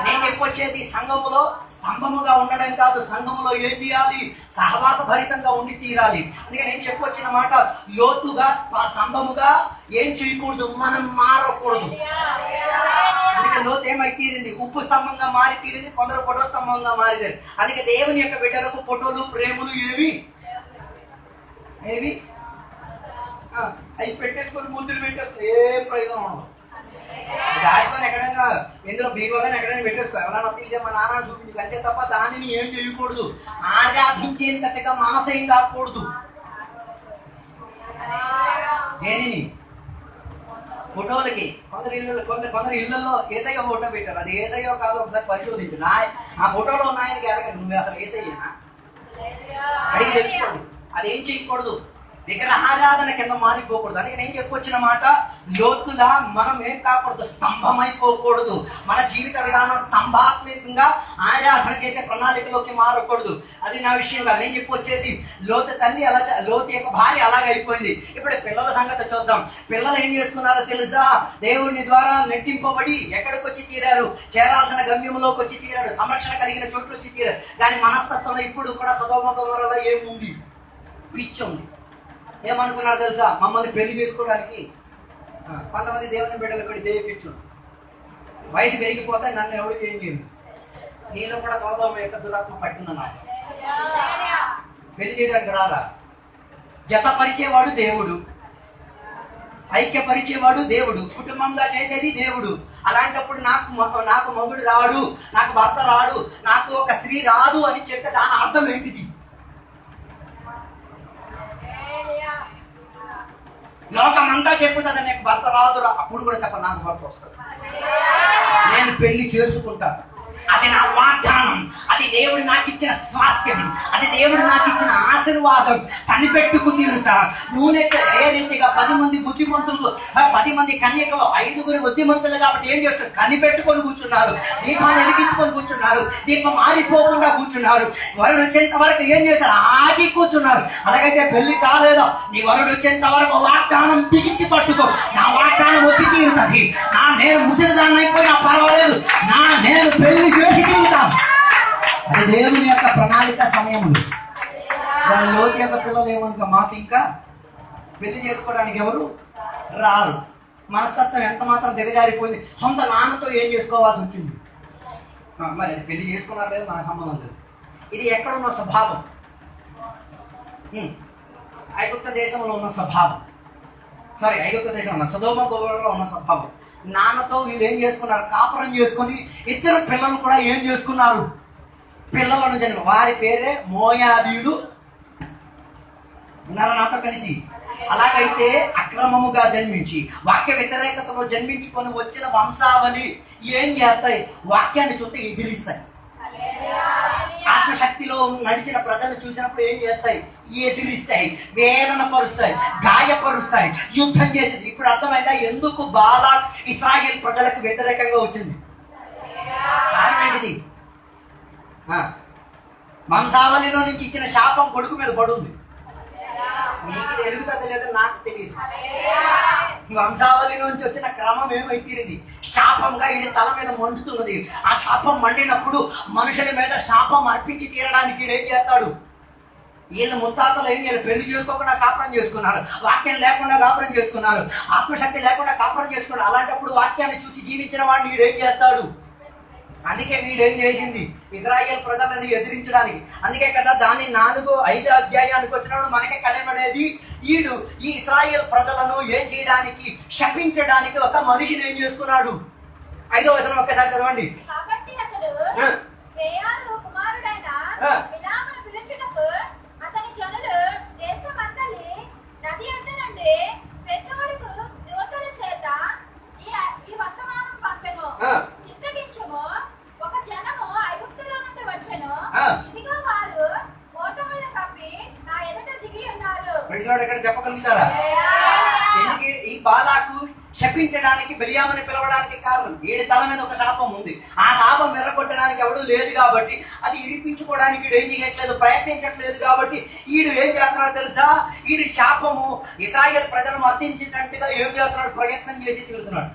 నేను చెప్పొచ్చేది సంఘములో స్తంభముగా ఉండడం కాదు, సంఘములో ఏం తీయాలి? సహవాస భరితంగా ఉండి తీరాలి. అందుకే నేను చెప్పొచ్చిన మాట, లోతుగా స్తంభముగా ఏం చేయకూడదు, మనం మారకూడదు. అందుకే లోతు ఏమై తీరింది? ఉప్పు స్తంభంగా మారి తీరింది. కొందరు ఫోటో స్తంభంగా మారిదారు. అందుకే దేవుని యొక్క బిడ్డలకు ఫోటోలు, ప్రేమలు ఏవి అవి పెట్టేసుకొని ముందులు పెట్టేసుకుని ఏం ప్రయోజనం ఉండదు. దాచుకొని ఎక్కడైనా ఎందులో బీరువాలని ఎక్కడైనా పెట్టేసుకో. ఎవరైనా ఇదే మా నాన్న చూపించు అంతే తప్ప దానిని ఏం చేయకూడదు. ఆరాధించేటట్టుగా మనసేం కాకూడదు. దేనిని? ఫోటోలకి. కొందరు ఇళ్లలో ఏసయ్య ఫోటో పెట్టారు. అది ఏసయ్యో కాదు ఒకసారి పరిశోధించు. ఆ ఫోటోలో ఉన్నాయని అడగండి, నువ్వు అసలు ఏసయ్యనా అడిగి తెచ్చుకోండి. అదేం చేయకూడదు, విగ్రహారాధన కింద మారిపోకూడదు. అందుకే నేను చెప్పొచ్చిన మాట, లోతులా మనం ఏం కాకూడదు, స్తంభమైపోకూడదు. మన జీవిత విధానం స్తంభాత్మకంగా ఆరాధన చేసే ప్రణాళికలోకి మారకూడదు. అది నా విషయం కాదు. నేను చెప్పొచ్చేది, లోతు తల్లి లోతు యొక్క భార్య అలాగైపోయింది. ఇప్పుడు పిల్లల సంగతి చూద్దాం. పిల్లలు ఏం చేసుకున్నారో తెలుసా? దేవుని ద్వారా నెట్టింపబడి ఎక్కడికి వచ్చి తీరారు? చేరాల్సిన గమ్యంలోకి వచ్చి తీరారు. సంరక్షణ కలిగిన చోట్ల వచ్చి తీరారు. కానీ మనస్తత్వంలో ఇప్పుడు కూడా సదోమ గొమొర్రాలో ఏముంది? పిచ్చి ఉంది. ఏమనుకున్నారు తెలుసా? మమ్మల్ని పెళ్లి చేసుకోవడానికి కొంతమంది దేవుని బిడ్డలు పెట్టి దేవిపించు, వయసు పెరిగిపోతే నన్ను ఎవరు ఏం చేయదు. నేను కూడా సోదమ యొక్క దురాత్మ పట్టిందన్నా. పెళ్లి చేయడానికి రారా? జతపరిచేవాడు దేవుడు, ఐక్యపరిచేవాడు దేవుడు, కుటుంబంగా చేసేది దేవుడు. అలాంటప్పుడు నాకు మగుడు రాడు, నాకు భర్త రాడు, నాకు ఒక స్త్రీ రాదు అని చెప్తే దాని అర్థం ఏంటిది? లోకం అంతా చెప్పుతుంది నీకు భర్త రాదురా, అప్పుడు కూడా చెప్ప నాకు భర్త వస్తుంది, నేను పెళ్లి చేసుకుంటాను, అది నా వాగ్దానం, అది దేవుడు నాకు ఇచ్చిన స్వాస్థ్యం, అది దేవుడు నాకు ఇచ్చిన ఆశీర్వాదం, కనిపెట్టుకు తీరుతా. నూనె ఏ రీతిగా 10 మంది బుద్ధిమంతులు 10 మంది కన్యకలు 5గురు బుద్ధిమంతులు కాబట్టి ఏం చేస్తారు, కనిపెట్టుకొని కూర్చున్నారు, దీపాన్ని వెలిగించుకొని కూర్చున్నారు, దీపం ఆరిపోకుండా కూర్చున్నారు. వరుడు వచ్చేంత వరకు ఏం చేశారు, ఆగి కూర్చున్నారు. అలాగైతే పెళ్లి కాలేదా, నీ వరుడు వచ్చేంత వరకు వాగ్దానం బిగించి పట్టుకో, నా వాగ్దానం వచ్చి తీరుతుంది, నేను ముసలిదాన్ని అయిపోయినా పర్వాలేదు, నేను పెళ్లి చేసి తీరుతాం. అది దేవుని యొక్క ప్రణాళిక సమయంలో. దాని లోకి యొక్క పిల్లలు ఏమనుకో, మాకు ఇంకా పెళ్లి చేసుకోవడానికి ఎవరు రారు. మనస్తత్వం ఎంత మాత్రం దిగజారిపోయింది. సొంత నాన్నతో ఏం చేసుకోవాల్సి వచ్చింది. మరి పెళ్లి చేసుకున్నారు లేదు, నాకు సంబంధం లేదు. ఇది ఎక్కడున్న స్వభావం, ఐగుప్త దేశంలో ఉన్న స్వభావం, ఐగుప్త దేశంలో ఉన్న సొదొమ గొమొర్రాలో ఉన్న స్వభావం. నాన్నతో వీళ్ళు ఏం చేసుకున్నారు, కాపురం చేసుకొని 2 పిల్లలు కూడా ఏం చేసుకున్నారు, పిల్లలను జన్మ. వారి పేరే మోయాబీయులు. ఉన్నారా నాతో కలిసి? అలాగైతే అక్రమముగా జన్మించి వాక్య వ్యతిరేకతలో జన్మించుకొని వచ్చిన వంశావళి ఏం చేస్తాయి, వాక్యాన్ని చూస్తే ఎదిరిస్తాయి. ఆత్మశక్తిలో నడిచిన ప్రజలు చూసినప్పుడు ఏం చేస్తాయి, ఎదిరిస్తాయి, వేదన పరుస్తాయి, గాయపరుస్తాయి, యుద్ధం చేసింది. ఇప్పుడు అర్థమైందా ఎందుకు బాలాక్ ఇశ్రాయేల్ ప్రజలకు వ్యతిరేకంగా వచ్చింది? కారణం ఏంటిది? వంశావళిలో నుంచి ఇచ్చిన శాపం కొడుకు మీద పడుంది. మీకు ఎరుగుతుంది లేదా నాకు తెలియదు. వంశావళి నుంచి వచ్చిన క్రమం ఏమైతీరింది, శాపంగా ఈయన తల మీద మండుతున్నది. ఆ శాపం మండినప్పుడు మనుషుల మీద శాపం అర్పించి తీరడానికి ఈయన ఏం చేస్తాడు, వీళ్ళు ముత్తాతలు ఏం చేయాలి, పెళ్లి చేసుకోకుండా కాపురం చేసుకున్నారు, వాక్యం లేకుండా కాపురం చేసుకున్నారు, ఆత్మశక్తి లేకుండా కాపురం చేసుకున్నారు. అలాంటప్పుడు వాక్యాన్ని చూసి జీవించిన వాడిని వీడేం చేస్తాడు? అందుకే వీడేం చేసింది, ఇశ్రాయేల్ ప్రజలను ఎదిరించడానికి. అందుకే కదా దాని 4-5 అధ్యాయానికి వచ్చినప్పుడు మనకే కడమనేది, ఈడు ఈ ఇశ్రాయేల్ ప్రజలను ఏం చేయడానికి, శపించడానికి ఒక మనిషిని ఏం చేసుకున్నాడు. 5వ వచనం ఒక్కసారి చదవండి. ఇక్కడ చెప్పగలుగుతారా? ఎందుకు ఈ బాలాకు శపించడానికి, బిలియాముని పిలవడానికి కారణం, వీడి తల మీద ఒక శాపం ఉంది. ఆ శాపం మెరగొట్టడానికి ఎవడూ లేదు కాబట్టి, అది ఇరిపించుకోవడానికి వీడు ఏం చేయట్లేదు, ప్రయత్నించట్లేదు కాబట్టి వీడు ఏం చేస్తున్నాడు తెలుసా, వీడి శాపము ఇశ్రాయేల్ ప్రజలను అర్థించినట్టుగా ఏం చేస్తున్నాడు, ప్రయత్నం చేసి తీరుతున్నాడు.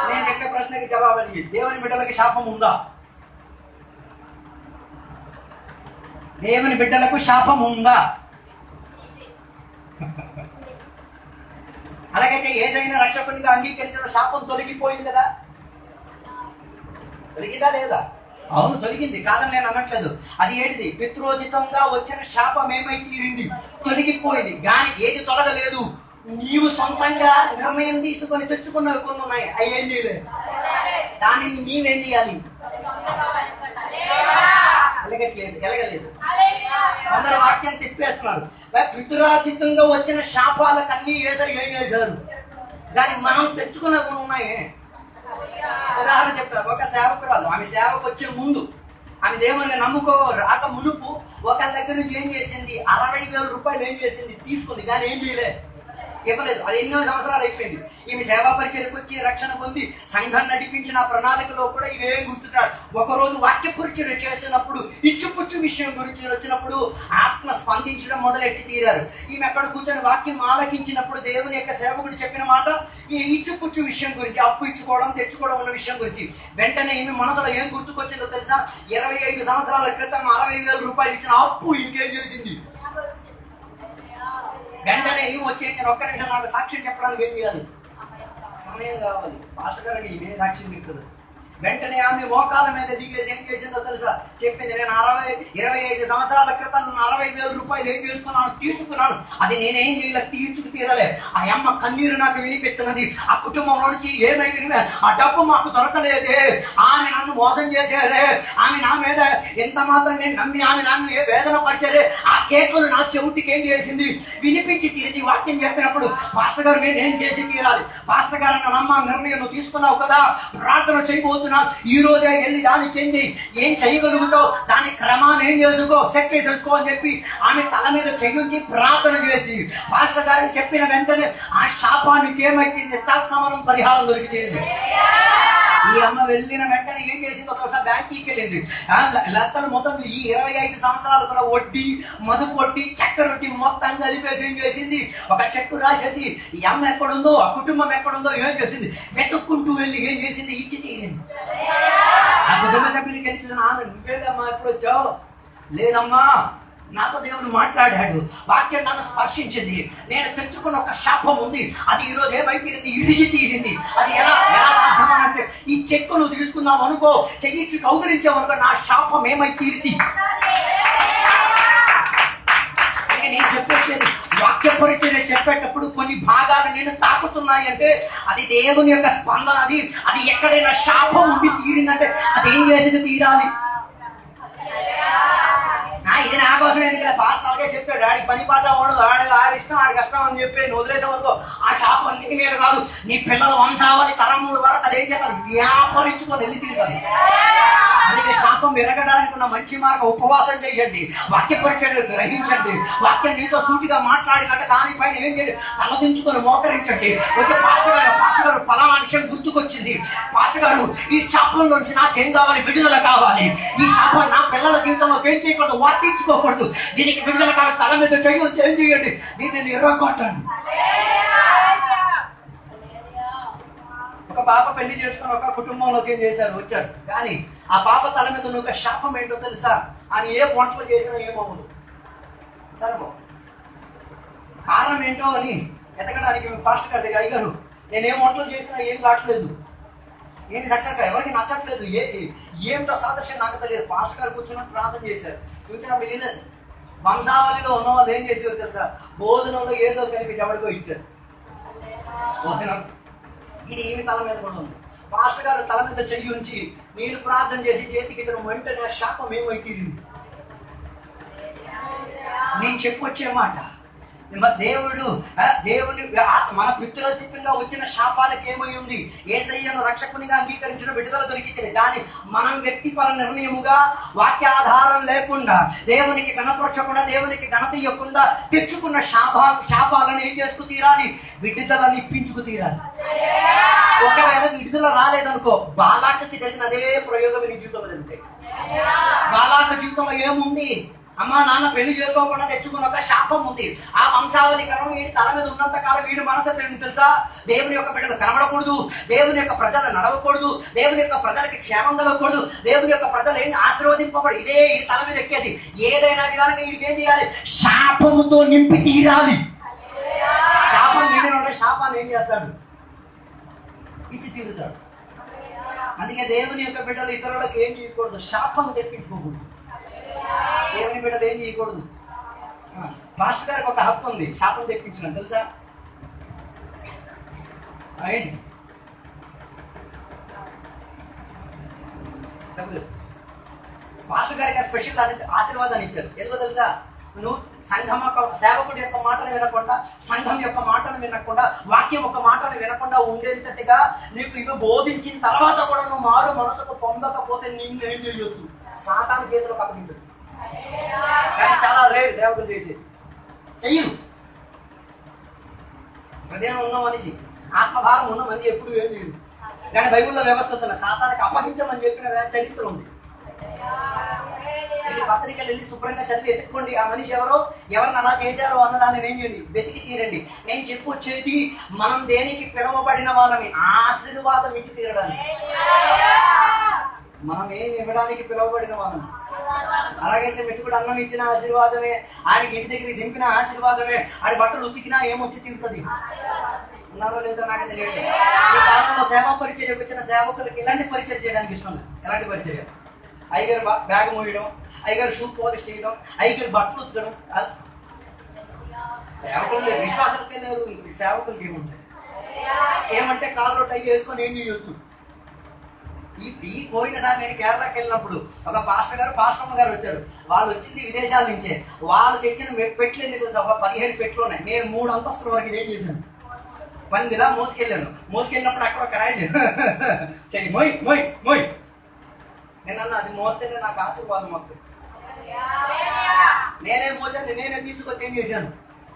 నేను చెప్పే ప్రశ్నకి జవాబు అడిగి, దేవుని బిడ్డలకి శాపం ఉందా? దేవుని బిడ్డలకు శాపం ఉందా? అలాగైతే ఏదైనా రక్షకునిగా అంగీకరించిన శాపం తొలగిపోయింది కదా, తొలగిందా లేదా? అవును తొలగింది, కాదని నేను అనట్లేదు. అది ఏంటిది, పిత్రోచితంగా వచ్చిన శాపం ఏమై తీరింది, తొలగిపోయింది. కానీ ఏది తొలగలేదు, నీవు సొంతంగా నిర్ణయం తీసుకొని తెచ్చుకున్నవి కొన్ని ఉన్నాయి, అవి ఏం చేయలేదు. దానిని నీవేం చేయాలి, ఎలగలేదు. అందరు వాక్యాన్ని తిప్పేస్తున్నారు. పితురాచితంగా వచ్చిన శాపాలకన్నీ ఏసరి ఏం చేశారు, దానికి మనం తెచ్చుకున్నవి ఉన్నాయి. ఉదాహరణ చెప్తారు. ఒక సేవకురాలు, ఆమె సేవకు వచ్చే ముందు, ఆమె దేవుని నమ్ముకో రాక మునుపు ఒకళ్ళ దగ్గర నుంచి ఏం చేసింది, 60,000 రూపాయలు ఏం చేసింది, తీసుకుంది, కానీ ఏం చేయలేదు, ఇవ్వలేదు. అది ఎన్నో సంవత్సరాలు అయిపోయింది. ఈమె సేవా పరిచయకు వచ్చి రక్షణ పొంది సంఘాన్ని నడిపించిన ప్రణాళికలో కూడా ఇవేం గుర్తురాడు. ఒకరోజు వాక్య పరిచయం చేసినప్పుడు ఇచ్చుపుచ్చు విషయం గురించి వచ్చినప్పుడు ఆత్మ స్పందించడం మొదలెట్టి తీరారు. ఈమె అక్కడ కూర్చొని వాక్యం ఆలకించినప్పుడు దేవుని యొక్క సేవకుడు చెప్పిన మాట ఈ ఇచ్చుపుచ్చు విషయం గురించి, అప్పు ఇచ్చుకోవడం తెచ్చుకోవడం ఉన్న విషయం గురించి. వెంటనే ఈమె మనసులో ఏం గుర్తుకొచ్చిందో తెలుసా, 25 సంవత్సరాల క్రితం 60,000 రూపాయలు ఇచ్చిన అప్పు ఇంకేం చేసింది. వెంటనే ఏం వచ్చి ఒక్క నిమిషం నాకు సాక్ష్యం చెప్పడానికి ఏం చేయాలి, సమయం కావాలి. పాస్టర్ గారికి ఇదే సాక్ష్యం చెప్తుంది. వెంటనే ఆమె మోకాల మీద దిగేసి ఏం చేసిందో తెలుసా? చెప్పింది, నేను 25 సంవత్సరాల క్రితం 60,000 రూపాయలు ఏం తీసుకున్నాను, అది నేనేం చేయలే, తీర్చుకు తీరలే. ఆ అమ్మ కన్నీరు నాకు వినిపిస్తున్నది. ఆ కుటుంబంలో నుంచి ఏమైనా ఆ డబ్బు మాకు దొరకలేదే, ఆమె నన్ను మోసం చేసేదే, ఆమె నా మీద ఎంత మాత్రం నేను నమ్మి ఆమె నన్ను ఏ వేదన పరిచలే. ఆ కేకులు నా చెవిటికి ఏం చేసింది, వినిపించి తీరింది. వాక్యం చెప్పినప్పుడు పాస్టర్ గారు నేనేం చేసి తీరాలి, పాస్టర్ గారు నమ్మ నిర్ణయం నువ్వు తీసుకున్నావు కదా, ప్రార్థన చేయబోతున్నా, ఈ రోజే వెళ్ళి దానికి ఏం చేయగలుగుతావు, దాని క్రమాన్ని ఏం చేసుకో, సెట్ చేసేసుకో అని చెప్పి ఆమె తల మీద చెయ్యించి ప్రార్థన చేసి పాస్టర్ గారికి చెప్పిన వెంటనే ఆ శాపానికి ఏమైంది, తత్సమరం పరిహారం దొరికింది. ఈ అమ్మ వెళ్ళిన వెంటనే ఏం చేసింది, ఒకసారి బ్యాంక్కి వెళ్ళింది. లెక్కలు మొత్తం ఈ 25 సంవత్సరాలు కూడా వడ్డీ, మదుపు వడ్డీ, చక్కెర వడ్డీ మొత్తం కలిపేసి ఏం చేసింది, ఒక చెక్కు రాసేసి ఈ అమ్మ ఎక్కడుందో, ఆ కుటుంబం ఎక్కడుందో ఏం చేసింది, వెతుక్కుంటూ వెళ్ళి ఏం చేసింది, ఇచ్చి తీరింది. ఆ కుటుంబ సభ్యునికి వెళ్ళి, నువ్వేదమ్మా ఎప్పుడు వచ్చావు? లేదమ్మా, నాతో దేవుడు మాట్లాడాడు, వాక్యం నన్ను స్పర్శించింది, నేను తెచ్చుకున్న ఒక శాపం ఉంది, అది ఈరోజు ఏమైపోయింది, ఇడిగి తీరింది. అది ఎలా సాధ్యమనంటే, ఈ చెక్కు నువ్వు తీసుకున్నావు అనుకో, చెయ్యించి కౌగిలించావనుకో, నా శాపం ఏమై తీరింది. నేను చెప్పేది వాక్య పరిచయం చెప్పేటప్పుడు కొన్ని భాగాలు నేను తాకుతున్నాయి అంటే అది దేవుని యొక్క స్పందన. అది ఎక్కడైనా శాపం ఉండి తీరిందంటే అది ఏం చేసి తీరాలి. ఇది నా కోసం ఎందుకంటే పాస్ అలాగే చెప్తాడు, ఆడికి పని పాట వాడు, ఆడి ఇష్టం ఆడి కష్టం అని చెప్పి నువ్వు వదిలేసే వరకు ఆ శాపం నీ మీద కాదు, నీ పిల్లల వంశావళి తరముల వరకు అదేం చేస్తారు, వ్యాపరించుకొని వెళ్ళి తీరుతారు. అందుకే శాపం విరగడానికి ఉన్న మంచి మార్గం ఉపవాసం చేయండి, వాక్య పరిచయం గ్రహించండి, వాక్యం నీతో సూటిగా మాట్లాడినట్టే దానిపైన ఏం చేయండి, తలదించుకొని మోకరించండి. వచ్చే పాస్టర్ గారు ఫలానా విషయం గుర్తుకొచ్చింది, పాస్టర్ గారు ఈ శాపం నుంచి నాకేం కావాలి, విడుదల కావాలి, ఈ శాపం నా పిల్లల జీవితంలో ఏం చేయకూడదు, వర్తించుకోకూడదు, దీనికి విడుదల కావాలి, తల మీద చేయొచ్చు, ఏం చేయండి, దీన్ని ఎర్రగొట్టండి. ఒక పాప పెళ్లి చేసుకుని ఒక కుటుంబంలోకి ఏం చేశారు, వచ్చారు, కానీ ఆ పాప తల మీద ఉన్న ఒక శాపం ఏంటో తెలుసా, అని ఏ వంటలు చేసినా ఏమవుదు, సరే కారణం ఏంటో అని ఎతకడానికి పాస్టర్ గారి దగ్గర, అయ్యారు నేనేం వంటలు చేసినా ఏం కావట్లేదు, ఏమి సక్సెస్ ఎవరికి నచ్చట్లేదు, ఏమిటో సాదృశ్యం నాకు తెలియదు. పాస్టర్ గారు కూర్చున్నట్టు ప్రార్థన చేశారు, కూర్చున్నప్పుడు వెళ్ళలేదు. వంశావళిలో ఉన్న వాళ్ళు ఏం చేసేవారు తెలుసా, భోజనంలో ఏదో కలిపి ఎవరికో ఇచ్చారు భోజనం. ఇది ఏమి తల మీద కూడా ఉంది. పాస్టర్ గారు తల మీద చెయ్యి ఉంచి నేను ప్రార్థన చేసి చేతికి ఇతను వెంటనే శాపం ఏమై తీరింది. నేను చెప్పొచ్చే మాట, దేవుడు దేవుని మన పితృచిత్తంగా వచ్చిన శాపాలకు ఏమై ఉంది, యేసయ్యను రక్షకునిగా అంగీకరించిన విడుదల దొరికితే, కానీ మనం వ్యక్తిపర నిర్ణయముగా వాక్యాధారం లేకుండా దేవునికి ఘనపరచకుండా దేవునికి ఘనత ఇవ్వకుండా తెచ్చుకున్న శాపాలను ఏం చేసుకు తీరాలి, విడుదలని ఇప్పించుకు తీరాలి. ఒకవేళ విడుదల రాలేదనుకో, బాలాకకి జరిగిన అదే ప్రయోగం నీ జీవితంలో జరుగుతాయి. బాలాక జీవితంలో ఏముంది, అమ్మా నాన్న పెళ్లి చేసుకోకుండా తెచ్చుకున్న ఒక శాపం ఉంది. ఆ వంశావళి క్రమం వీడి తల మీద ఉన్నంత కాలం వీడి మనసు తెలుసా, దేవుని యొక్క బిడ్డలు కనబడకూడదు, దేవుని యొక్క ప్రజలు నడవకూడదు, దేవుని యొక్క ప్రజలకి క్షేమం కలగకూడదు, దేవుని యొక్క ప్రజలు ఏం ఆశీర్వదింపకూడదు. ఇదే వీడి తల మీద ఎక్కేది. ఏదైనా విధానంగా వీడికి ఏం చేయాలి, శాపముతో నింపి తీరాలి. శాపం నిండిన శాపాన్ని ఏం చేస్తాడు, ఇచ్చి తీరుతాడు. అందుకే దేవుని యొక్క బిడ్డలు ఇతరులకు ఏం చేయకూడదు, శాపం తెప్పించుకోకూడదు. దేవుని బిడ్డలు ఏం చేయకూడదు. పాస్టర్ గారికి ఒక హక్కు ఉంది, శాపం తెప్పించడం తెలుసా. పాస్టర్ గారికి స్పెషల్ ఆశీర్వాదాన్ని ఇచ్చారు. ఎందుకో తెలుసా, నువ్వు సంఘం యొక్క సేవకుడి యొక్క మాటను వినకుండా, సంఘం యొక్క మాటను వినకుండా, వాక్యం యొక్క మాటను వినకుండా ఉండేటట్టుగా నీకు ఇవి బోధించిన తర్వాత కూడా నువ్వు మారు మనసుకు పొందకపోతే నిన్ను ఏం చేయొచ్చు, సాతాను చేతులకు అప్పగించచ్చు. కానీ చాలా రేరు సేవకులు చేసేది, చెయ్యరు. హృదయం ఉన్న మనిషి, ఆత్మభారం ఉన్న మనిషి ఎప్పుడు ఏం చేయదు. కానీ బైబిల్లో వ్యవస్థ ఉంటున్న సాతానికి అప్పగించమని చెప్పిన చరిత్ర ఉంది. పత్రికలు వెళ్ళి శుభ్రంగా చదివి ఎత్తుక్కోండి, ఆ మనిషి ఎవరిని అలా చేశారో అన్నదాన్ని ఏం చేయండి, వెతికి తీరండి. నేను చెప్పొచ్చేది, మనం దేనికి పిలువబడిన వాళ్ళని ఆశీర్వాదం ఇచ్చి తీరడానికి. మనం ఏం ఇవ్వడానికి పిలువబడిన వాళ్ళం. అలాగైతే మెతుకుడు అన్నం ఇచ్చిన ఆశీర్వాదమే, ఆయనకి ఇంటి దగ్గరికి దింపిన ఆశీర్వాదమే, ఆడి బట్టలు ఉతికినా ఏమొచ్చి తీరుతుంది. ఉన్నారో లేదో నాకు తెలియదు. ఈ కాలంలో సేవా పరిచర్యకు వచ్చిన సేవకులకి ఇలాంటి పరిచయం చేయడానికి ఇష్టం లేదు. ఎలాంటి పరిచర్య? అయ్యగారు బ్యాగ్ మోయడం, అయ్యగారు షూ పాలిష్ చేయడం, అయ్యగారు బట్టలు ఉతకడం. సేవకులు లేదు, విశ్వాసలకే లేరు. సేవకులకి ఏముంటాయి? ఏమంటే కాళ్ళు టై వేసుకొని ఏం చేయొచ్చు. ఈ పోయినసారి నేను కేరళకి వెళ్ళినప్పుడు ఒక పాస్టమ్మ గారు వచ్చారు. వాళ్ళు వచ్చింది విదేశాల నుంచే. వాళ్ళు తెచ్చిన పెట్లు ఎందుకు తెలుసు? ఒక 15 పెట్లు ఉన్నాయి. నేను 3 అంతస్తుల వరకు ఏం చేశాను, పందిలా మోసుకెళ్ళినప్పుడు అక్కడ ఒక రాయి చెయ్యి మొయ్ మొయ్ మొయ్. నేను అన్నా, అది మోస్తేనే నాకు ఆశీర్వాదం మొత్తం. నేనే మోసాను, నేనే తీసుకొచ్చి ఏం చేశాను,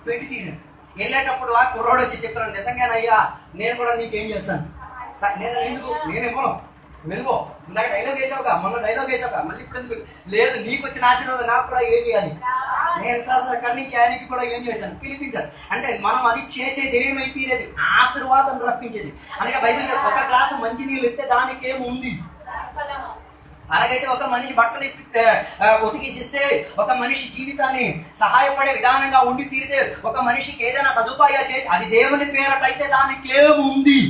పెట్టి తీరాను. వెళ్ళేటప్పుడు ఆ కుర్రోడు వచ్చి చెప్పాను, నిజంగానయ్యా నేను కూడా నీకేం చేస్తాను. నేను ఎందుకు, నేనేమో వెళ్ళిపో, ఇందాక డైలాగ్ వేసావుగా, మొన్న డైలాగ్ వేసావుగా, మళ్ళీ ఇప్పుడు ఎందుకు? లేదు, నీకు వచ్చిన ఆశీర్వాదం నాకు కూడా ఏం చేయాలి. నేను అక్కడి నుంచి ఆయనకి కూడా ఏం చేశాను, పిలిపించాను. అంటే మనం అది చేసేది ఏమైతే తీరేది, ఆశీర్వాదం రప్పించేది. అందుకే బైబిల్ ఒక గ్లాసు మంచి నీళ్ళు ఇస్తే దానికి ఏముంది. అలాగైతే ఒక మనిషి బట్టలు ఉతికిసిస్తే, ఒక మనిషి జీవితాన్ని సహాయపడే విధానంగా ఉండి తీరితే, ఒక మనిషికి ఏదైనా సదుపాయం చేసి అది దేవుని పేరటైతే దానికి ఏముంది.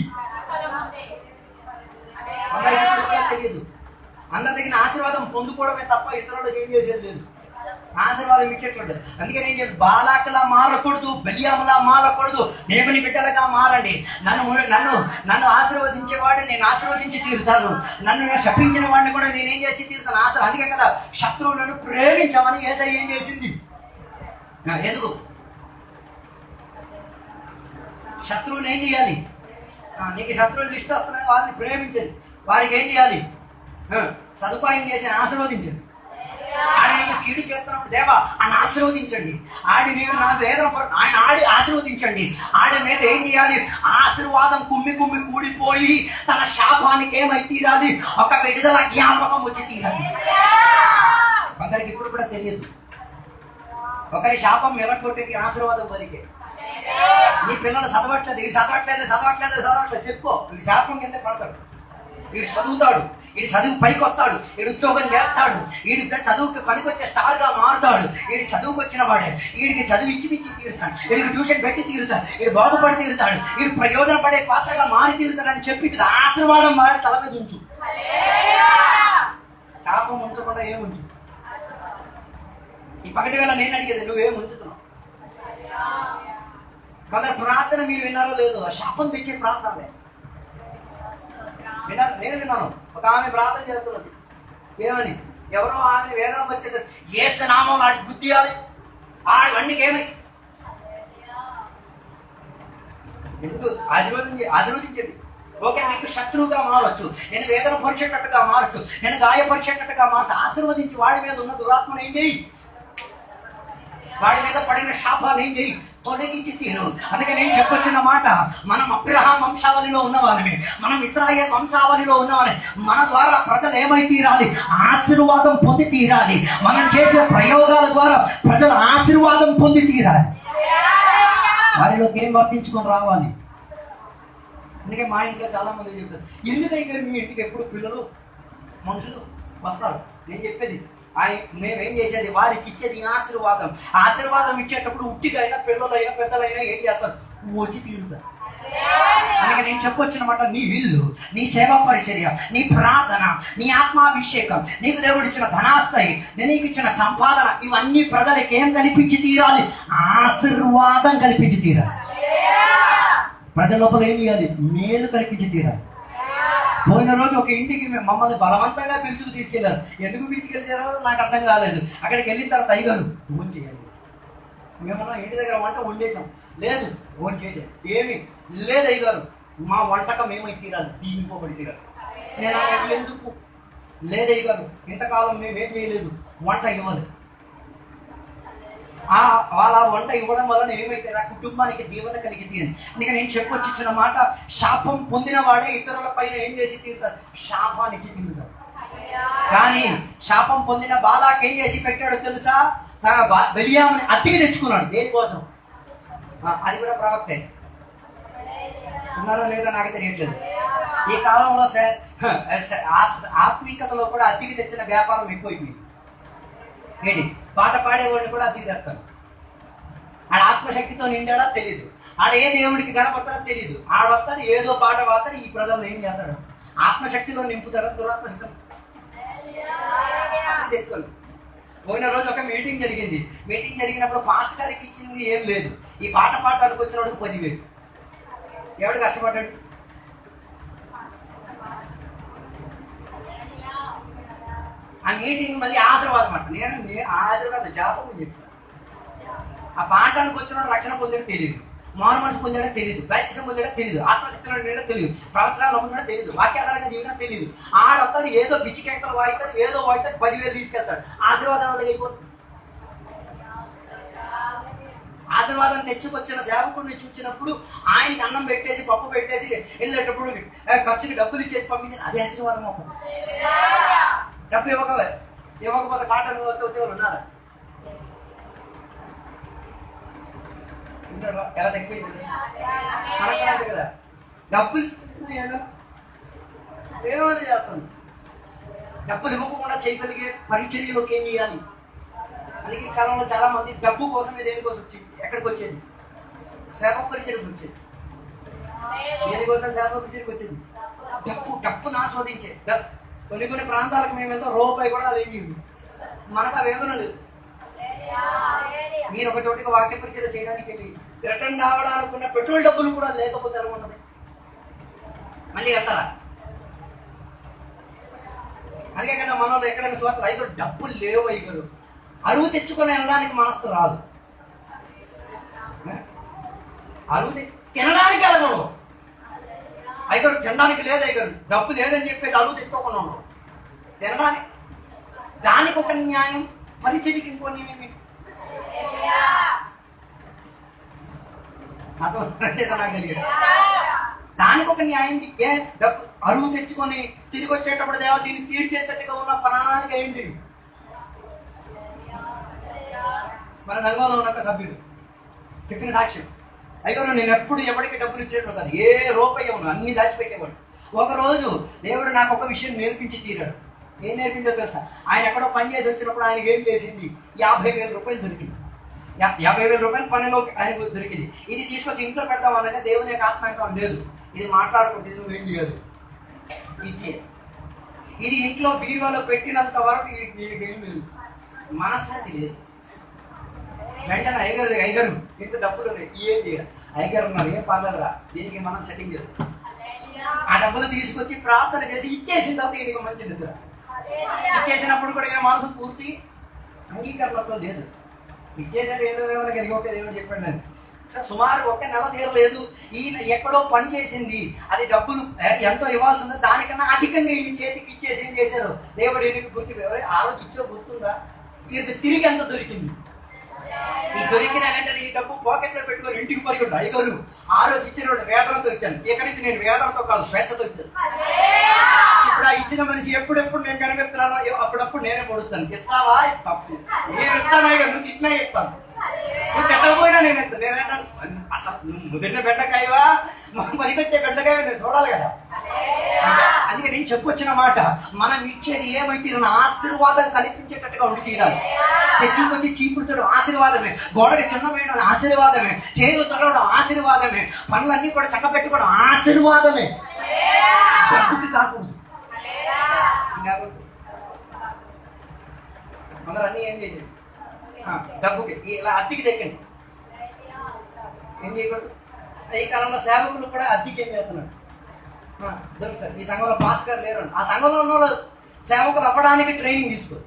అందరికీ తెలియదు. అందరి దగ్గర ఆశీర్వాదం పొందుకోవడమే తప్ప ఇతరులకు ఏం చేసేది లేదు. ఆశీర్వాదం ఇచ్చేటట్టు. అందుకే నేను చెప్పి బాలాకలా మారకూడదు, బెలియాములా మారకూడదు, దేవుని బిడ్డలుగా మారండి. నన్ను ఆశీర్వదించేవాడిని నేను ఆశీర్వదించి తీరుతాను, నన్ను శపించిన వాడిని కూడా నేనేం చేసి తీరుతాను. అందుకే కదా శత్రువులను ప్రేమించామని యేసయ్య ఏం చేసింది. ఎందుకు? శత్రువుని ఏం చేయాలి? నీకు శత్రువులు లిస్ట్ వస్తున్నాయి, వారిని ప్రేమించండి. వారికి ఏం చేయాలి? సదుపాయం చేసి ఆశీర్వదించండి. ఆడి నీకు కీడు చేస్తున్నప్పుడు దేవా ఆయన ఆశీర్వదించండి. ఆడి మీద నా వేదన ఆయన ఆశీర్వదించండి. ఆడి మీద ఏం చేయాలి? ఆశీర్వాదం కుమ్మి కూడిపోయి తన శాపానికి ఏమై తీరాలి, ఒక విడుదల జ్ఞాపకం వచ్చి తీరాలి. కొందరికి ఇప్పుడు కూడా తెలియదు. ఒకరి శాపం ఎలగొట్టేది ఆశీర్వాదం వరకే. నీ పిల్లలు చదవట్లేదు చెప్పుకో, వీడి శాపం కింద పడతాడు. వీడు చదువుతాడు, వీడి చదువు పైకి వస్తాడు, వీడు ఉద్యోగం చేస్తాడు, వీడి చదువుకి పనికొచ్చే స్టార్ గా మారుతాడు. వీడి చదువుకు వచ్చిన వాడే, వీడికి చదువు ఇచ్చి తీరుతాడు, వీడికి ట్యూషన్ పెట్టి తీరుతాడు, వీడు బాగుపడి తీరుతాడు, వీడు ప్రయోజన పడే పాత్రగా మారి తీరుతాడని చెప్పి ఆశీర్వాదం మారి తల మీద ఉంచు. శాపం ఉంచకుండా ఏముంచు. ఈ పగటి వేళ నేను అడిగేది, నువ్వేం ఉంచుతున్నావు? కొందరు ప్రార్థన మీరు విన్నారో లేదో, శాపం తెచ్చే ప్రార్థనలే విన్నారు. నేను విన్నాను. ఒక ఆమె ప్రార్థన చేస్తున్నది. ఏమని? ఎవరో ఆమె వేదన వచ్చేసారు, యేసు నామం వాడికి బుద్ధి ఇవ్వాలి, వాడికి ఏమై ఎందుకు ఆశీర్వదించండి. ఓకే, నీకు శత్రువుగా మారచ్చు, నేను వేదన పరిచేటట్టుగా మారచ్చు, నేను గాయపరిచేటట్టుగా మారచ్చు. ఆశీర్వదించి వాడి మీద ఉన్న దురాత్మను ఏం చేయి, వాడి మీద పడిన శాపాన్ని ఏం చేయి, తొలగించి తీరు. అందుకే నేను చెప్పొచ్చిన మాట, మనం అబ్రహాం వంశావళిలో ఉన్నవాళ్ళమే, మనం ఇశ్రాయేలు వంశావళిలో ఉన్నవాళ్ళే. మన ద్వారా ప్రజలు ఏమై తీరాలి? ఆశీర్వాదం పొంది తీరాలి. మనం చేసే ప్రయోగాల ద్వారా ప్రజలు ఆశీర్వాదం పొంది తీరాలి. వారిలోకి ఏం వర్తించుకొని రావాలి. అందుకే మా ఇంట్లో చాలా మంది చెప్తారు, ఎందుకైతే మీ ఇంటికి ఎప్పుడు పిల్లలు మనుషులు వస్తారు. నేను చెప్పేది, మేమేం చేసేది, వారికి ఇచ్చేది ఆశీర్వాదం. ఆశీర్వాదం ఇచ్చేటప్పుడు ఉట్టికైనా పిల్లలైనా పెద్దలైనా ఏం చేస్తారు, వచ్చి తీరుతారు. అందుకే నేను చెప్పొచ్చినమాట, నీ ఇల్లు, నీ సేవా పరిచర్య, నీ ప్రార్థన, నీ ఆత్మాభిషేకం, నీకు దేవుడు ఇచ్చిన ధనాస్తాయి, నీకు ఇచ్చిన సంపాదన, ఇవన్నీ ప్రజలకు ఏం కల్పించి తీరాలి? ఆశీర్వాదం కల్పించి తీరాలి. ప్రజల లోపల ఏం చేయాలి? మేలు కల్పించి తీరాలి. పోయిన రోజు ఒక ఇంటికి మమ్మల్ని బలవంతంగా పిలుచుకు తీసుకెళ్లారు. ఎందుకు పిలుచుకెళ్ళారో నాకు అర్థం కాలేదు. అక్కడికి వెళ్ళిన తర్వాత అయ్యగారు ఫోన్ చేయాలి, మేమన్నా ఇంటి దగ్గర వంట వండేసాం, లేదు ఫోన్ చేసాం, ఏమి లేదు అయ్యగారు మా వంటకం ఏమై తీరాలి, దీనిపోబడి తీరాలి. నేను ఎందుకు లేదు అయ్యగారు, ఇంతకాలం మేమేం చేయలేదు, వంట ఇవ్వాలి. వాళ్ళ వంట ఇవ్వడం వలన ఏమైతే ఆ కుటుంబానికి దీవెన కలిగి తీరింది. అందుకే నేను చెప్పొచ్చిన మాట, శాపం పొందిన వాడే ఇతరుల పైన ఏం చేసి తీరుతారు? శాపాన్ని ఇచ్చి తీరుతారు. కానీ శాపం పొందిన బాలాకి ఏం చేసి పెట్టాడో తెలుసా? బెలియాముని అద్దెకి తెచ్చుకున్నాడు. దేనికోసం? అది కూడా ప్రవక్తే. ఉన్నారో లేదో నాకు తెలియట్లేదు. ఈ కాలంలో ఆత్మీకతలో కూడా అద్దెకి తెచ్చిన వ్యాపారం ఎక్కువైపోయింది. ఏంటి? పాట పాడేవాడిని కూడా అద్దెకి తెస్తాను. ఆడ ఆత్మశక్తితో నిండాడా తెలియదు. ఆడ ఏ దేవుడికి కనపడతాడో తెలియదు. ఆడొస్తాడు ఏదో పాట పాడతాడు, ఈ ప్రజలు ఏం చేస్తాడు? ఆత్మశక్తిలో నింపుతాడు, దురాత్మశక్తి తెచ్చుకోండి. పోయిన రోజు ఒక మీటింగ్ జరిగింది. మీటింగ్ జరిగినప్పుడు పాస్టర్ గారికి ఇచ్చింది ఏం లేదు. ఈ పాట పాడడానికి వచ్చిన వాడికి 10,000. ఎవడు కష్టపడ్డాడు? ఆ మీటింగ్ మళ్ళీ ఆశీర్వాదం అంట. నేను ఆశీర్వాదం శాపం చెప్పాను. ఆ పాఠానికి వచ్చిన రక్షణ పొందడం తెలియదు, మారు మనసు పొందడం తెలియదు, బాప్తిసం పొందడం తెలియదు, ఆత్మశక్తిలో ఉండడం తెలియదు, ప్రవచనాలు ఉండడం తెలియదు, వాక్యాధారంగా జీవనం తెలియదు. ఆడొస్తాడు ఏదో పిచ్చికెక్కలు వాయిస్తాడు, ఏదో వాయిస్తాడు, 10,000 తీసుకెళ్తాడు. ఆశీర్వాదం వల్ల అయిపోతుంది. ఆశీర్వాదం తెచ్చుకొచ్చిన సేవకుడిని చూసినప్పుడు ఆయనకి అన్నం పెట్టేసి పప్పు పెట్టేసి వెళ్ళేటప్పుడు ఖర్చుకి డబ్బులు ఇచ్చేసి పంపించాను, అదే ఆశీర్వాదం అవుతుంది. డబ్బు ఇవ్వకపోతే కాటన్ వచ్చేవాళ్ళు ఉన్నారా? ఎలా తగ్గిపోయింది మనకు కదా. డబ్బులు ఏమైనా చేస్తాను. డబ్బులు ఇవ్వకుండా చేయగలిగే పరిచర్యలోకి ఏం చేయాలి? అందుకే ఈ కాలంలో చాలా మంది డబ్బు కోసమే దేనికోసం వచ్చింది. ఎక్కడికి వచ్చేది? సేవ పరిచర్యకు వచ్చేది. దేనికోసం సేవ పరిచర్యకు వచ్చేది? డబ్బును ఆస్వాదించే. కొన్ని ప్రాంతాలకు మేము వెళ్తాం, రూపాయి కూడా అది ఏమి మనకు ఆ వేదన లేదు. మీరు ఒక చోటికి వాక్య పరిచయం చేయడానికి వెళ్ళి రిటర్న్ రావడానుకున్న పెట్రోల్ డబ్బులు కూడా లేకపోతే ఎలా ఉంటుంది? మళ్ళీ వెళ్తారా? అందుకే కదా మనలో ఎక్కడైనా స్వార్థ ఐదు డబ్బులు లేవు, ఐదు అరువు తెచ్చుకొని వెళ్ళడానికి మనస్సు రాదు. అరువు తినడానికి వెళ్ళగలవు, ఐగరు తినడానికి లేదు. ఐగరు డబ్బు లేదని చెప్పేసి అరువు తెచ్చుకోకుండా ఉన్నావు. తినడానికి దానికి ఒక న్యాయం, పరిచయకి ఇంకో న్యాయం. దానికి ఒక న్యాయం. ఏ డబ్బు అరువు తెచ్చుకొని తిరిగి వచ్చేటప్పుడు దేవ దీన్ని తీర్చేటట్టుగా ఉన్న ప్రాణానికి ఏంటి? మన సంఘంలో ఉన్న ఒక సభ్యుడు చెప్పిన సాక్ష్యం, అయితే నేను ఎప్పుడు ఎవరికి డబ్బులు ఇచ్చేటప్పుడు కాదు, ఏ రూపాయి ఇవ్వను, అన్ని దాచిపెట్టేవాడు. ఒకరోజు దేవుడు నాకు ఒక విషయం నేర్పించి తీరాడు. ఏం నేర్పించో తెలుసా? ఆయన ఎక్కడో పని చేసి వచ్చినప్పుడు ఆయనకి ఏం చేసింది? 50,000 రూపాయలు దొరికింది. 50,000 రూపాయలు పనిలో ఆయనకు దొరికింది. ఇది తీసుకొచ్చి ఇంట్లో పెడతాం అనగా దేవుని యొక్క ఆత్మీయత లేదు. ఇది మాట్లాడుకుంటే నువ్వేం చేయదు, ఇచ్చే. ఇది ఇంట్లో బీరువాలో పెట్టినంత వరకు వీడికి ఏం లేదు, మనశ్శాంతి లేదు. వెంటనే ఐగరు ఇంత డబ్బులు ఉన్నాయి, ఏం చేయాలి? ఐగరు ఉన్నారు, ఏం పర్లేదురా, దీనికి మనం సెట్టింగ్ చేద్దాం. ఆ డబ్బులు తీసుకొచ్చి ప్రార్థన చేసి ఇచ్చేసిన తర్వాత ఈయనకి మంచి నిద్ర. ఇచ్చేసినప్పుడు కూడా ఈయన మనసు పూర్తి అంగీకరణతో లేదు. ఇచ్చేసాడు ఏదో ఏమైనా కలిగి ఒక దేవుడు చెప్పండి అని. సుమారు 1 నెల తీరలేదు. ఈయన ఎక్కడో పని చేసింది, అది డబ్బులు ఎంతో ఇవ్వాల్సి ఉంది, దానికన్నా అధికంగా ఈయన చేతికి ఇచ్చేసి ఏం చేశారు? దేవుడు ఈయనకి గుర్తు, ఆ రోజు ఇచ్చో గుర్తుందా? ఇది తిరిగి ఎంత దొరికింది? ఈ దొరికిన వెంటనే ఈ డబ్బు పాకెట్లో పెట్టుకొని ఇంటికి పరిగెట్టు. ఐగోలు ఆ రోజు ఇచ్చిన వాడు వేదనతో ఇచ్చాను, ఇక్కడి నుంచి నేను వేదనతో కాదు స్వేచ్ఛతో ఇచ్చాను. ఇప్పుడు ఆ ఇచ్చిన మనిషి ఎప్పుడెప్పుడు నేను కనిపెడుతున్నానో అప్పుడప్పుడు నేనే పొడుస్తాను. ఇస్తావా? తప్పు. నేను ఇస్తాను, నువ్వు తిట్టినా ఇస్తాను, నువ్వు తిట్టకపోయినా నేను ఇస్తాను. నేనంటాను అసలు నువ్వు తిన్న బెండకాయవా, పనికొచ్చే బెండకాయ నేను చూడాలి కదా. అందుకే నేను చెప్పొచ్చిన మాట, మనం ఇచ్చేది ఏమైతే ఆశీర్వాదం కల్పించేటట్టుగా ఉండి తీరాలి. చర్చికి వచ్చి చీపుడుతాడు ఆశీర్వాదమే, గోడకి చిన్న వేయడం ఆశీర్వాదమే, చేతులు తొలగడం ఆశీర్వాదమే, పనులన్నీ కూడా చక్క పెట్టుకోవడం ఆశీర్వాదమే. డబ్బుకి కాకూడదు. అందరూ అన్నీ ఏం చేసేది? డబ్బుకి ఇలా అద్దెకి తెక్కండి, ఏం చేయకూడదు. ఈ కాలంలో సేవకులు కూడా అద్దెకి ఏం చేస్తున్నారు? దొరుకుతారు. ఈ సంఘంలో పాస్టర్ లేరు, ఆ సంఘంలో ఉన్న వాళ్ళు సేవకులు అవ్వడానికి ట్రైనింగ్ తీసుకోరు,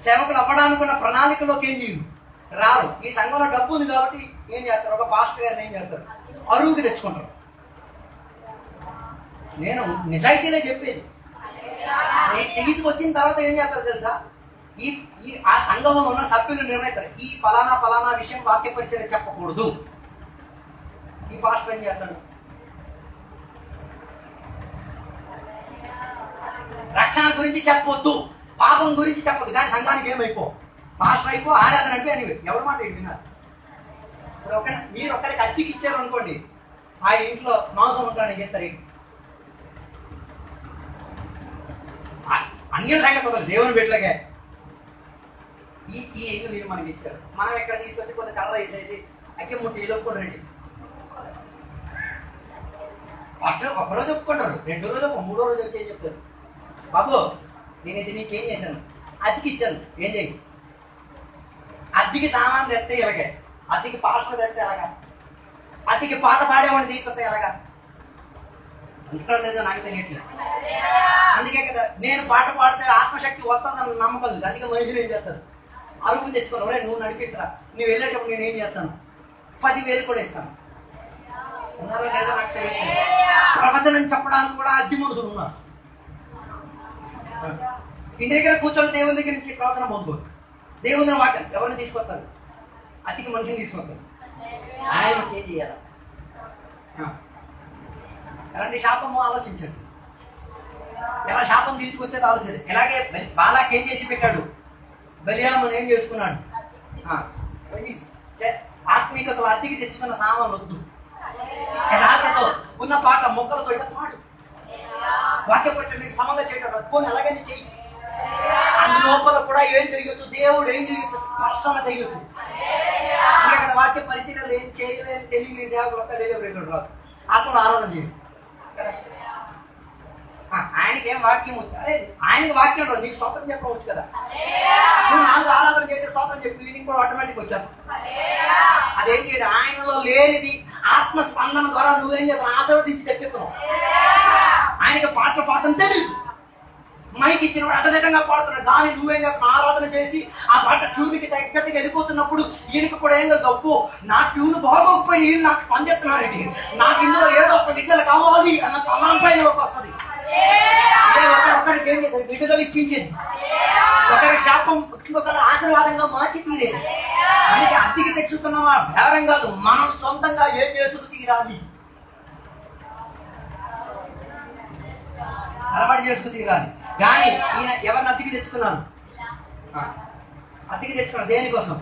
సేవకులు అవ్వడానికి ఉన్న ప్రణాళికలోకి ఏం చేయరు, రారు. ఈ సంఘంలో డబ్బు ఉంది కాబట్టి ఏం చేస్తారు? ఒక పాస్టర్ గారిని ఏం చేస్తారు? అరువుకి తెచ్చుకుంటారు. నేను నిజాయితీనే చెప్పేది. తీసుకొచ్చిన తర్వాత ఏం చేస్తారు తెలుసా? ఆ సంఘంలో ఉన్న సభ్యులు నిర్ణయిస్తారు, ఈ ఫలానా విషయం వాక్య పరిచయం చెప్పకూడదు. ఈ పాస్టర్ ఏం చేస్తాడు? రక్షణ గురించి చెప్పొద్దు, పాపం గురించి చెప్పొద్దు, కానీ సంఘానికి ఏమైపో, పాస్టర్ అయిపో, ఆరాధన అయిపో అని ఎవరి మాట విన్నారు? ఇప్పుడు మీరు ఒక్కరికి అద్దెకి ఇచ్చారు అనుకోండి, ఆ ఇంట్లో మాంసం ఉంటాడని చేస్తారు. అన్యుల సంగతి వదలు, దేవుని బిడ్డలకే ఈ ఇల్లు మీరు మనకి ఇచ్చారు, మనం ఎక్కడ తీసుకొచ్చి కొంత కర్ర వేసేసి అక్కి ముట్టి ఇల్లు కూడా రెడ్డి ఫస్ట్ ఒకరోజు ఒప్పుకుంటారు, 2వ రోజు 3వ రోజు వచ్చి ఏం చెప్తారు, బాబు నేనైతే నీకేం చేశాను, అద్దెకి ఇచ్చాను, ఏం చేయి, అద్దెకి సామాన్ తెస్తే ఎలాగే, అద్దెకి పాస్టర్ తెస్తే ఎలాగా, అద్దెకి పాట పాడేవాడిని తీసుకొస్తే ఎలాగా అంటారో లేదో నాకు తెలియట్లేదు. అందుకే కదా నేను పాట పాడితే ఆత్మశక్తి వస్తుందని నమ్మకం లేదు. అందుకే మనుషులు ఏం చేస్తారు, అరుపు తెచ్చుకోను, ఒరే నువ్వు నడిపించరా, నువ్వు వెళ్ళేటప్పుడు నేను ఏం చేస్తాను, 10,000 కూడా ఇస్తాను. ఉన్నారో లేదో నాకు తెలియట్లేదు. ప్రవచనం చెప్పడానికి కూడా అద్దె మనుషులు ఉన్నారు. ఇంటి దగ్గర కూర్చొని దేవుని దగ్గర నుంచి ప్రవచనం పొందుకోరు. దేవుని వాక్యం ఎవరిని తీసుకొస్తారు, అతికి మనిషిని తీసుకొస్తారు. ఆయన చేంజ్ చేయాలి. ఎలాంటి శాపము ఆలోచించండి, ఎలా శాపం తీసుకొచ్చేది ఆలోచించండి. ఎలాగే బాలాకి ఏం చేసి పెట్టాడు, బలియామును ఏం చేసుకున్నాడు, ఆత్మీయతలో అద్దెకి తెచ్చుకున్న సామాన్లు వద్దు, యథార్థతో ఉన్న పాట మొక్కలతో అయితే పాడు, వాక్యపరచడానికి సమంగా చేయడం పోనీ అలాగని చెయ్యి. అందులోపల కూడా ఏం చేయొచ్చు, దేవుడు ఏం చేయొచ్చు, స్పర్శన చేయొచ్చు. అందుకే కదా వాక్య పరిచయాలు ఏం చేయలేని తెలియని సేవకులు రాదు, ఆత్మను ఆరాధన చేయదు. ఆయనకి ఏం వాక్యం వచ్చు, అరే ఆయనకి వాక్యం రాదు, నీకు స్తోత్రం చెప్పవచ్చు కదా, నువ్వు నాకు ఆరాధన చేసే స్తోత్రం చెప్పి నీకు కూడా ఆటోమేటిక్ వచ్చాను. అదేం చేయడం, ఆయనలో లేనిది ఆత్మ స్పందన ద్వారా నువ్వేం చేస్తావు, ఆశీర్వదించి తెప్పిస్తున్నావు. ఆయనకి పాటలు పాడటం తెలియదు, మైకి ఇచ్చిన అడ్డదిడ్డంగా పాడుతున్నాడు, దాన్ని నువ్వేం చేస్తావు, ఆరాధన చేసి ఆ పాట ట్యూన్కి తగ్గట్టుగా వెళ్ళిపోతున్నప్పుడు ఈయనకి కూడా ఏం గప్పు, నా ట్యూన్ బాగోకపోయి వీళ్ళు నాకు స్పందిస్తున్నారండి, నాకు ఇందులో ఏదో ఒక విడుదల కావాలి అన్న తలంపై వస్తుంది. ఒకరికి ఏం చేశారు, విడుదల ఇప్పించేది, ఒకరి శాపం ఇంకొకరి ఆశీర్వాదంగా మార్చి తీరేది. అందుకే అద్దెకి తెచ్చుకున్న బేరం కాదు, మనం సొంతంగా ఏం చేసుకు తీరాలి, అలవాటు చేసుకు తీరాలి. కానీ ఈయన ఎవరిని అద్దెకి తెచ్చుకున్నాను, అద్దెకి తెచ్చుకున్నాను దేనికోసం,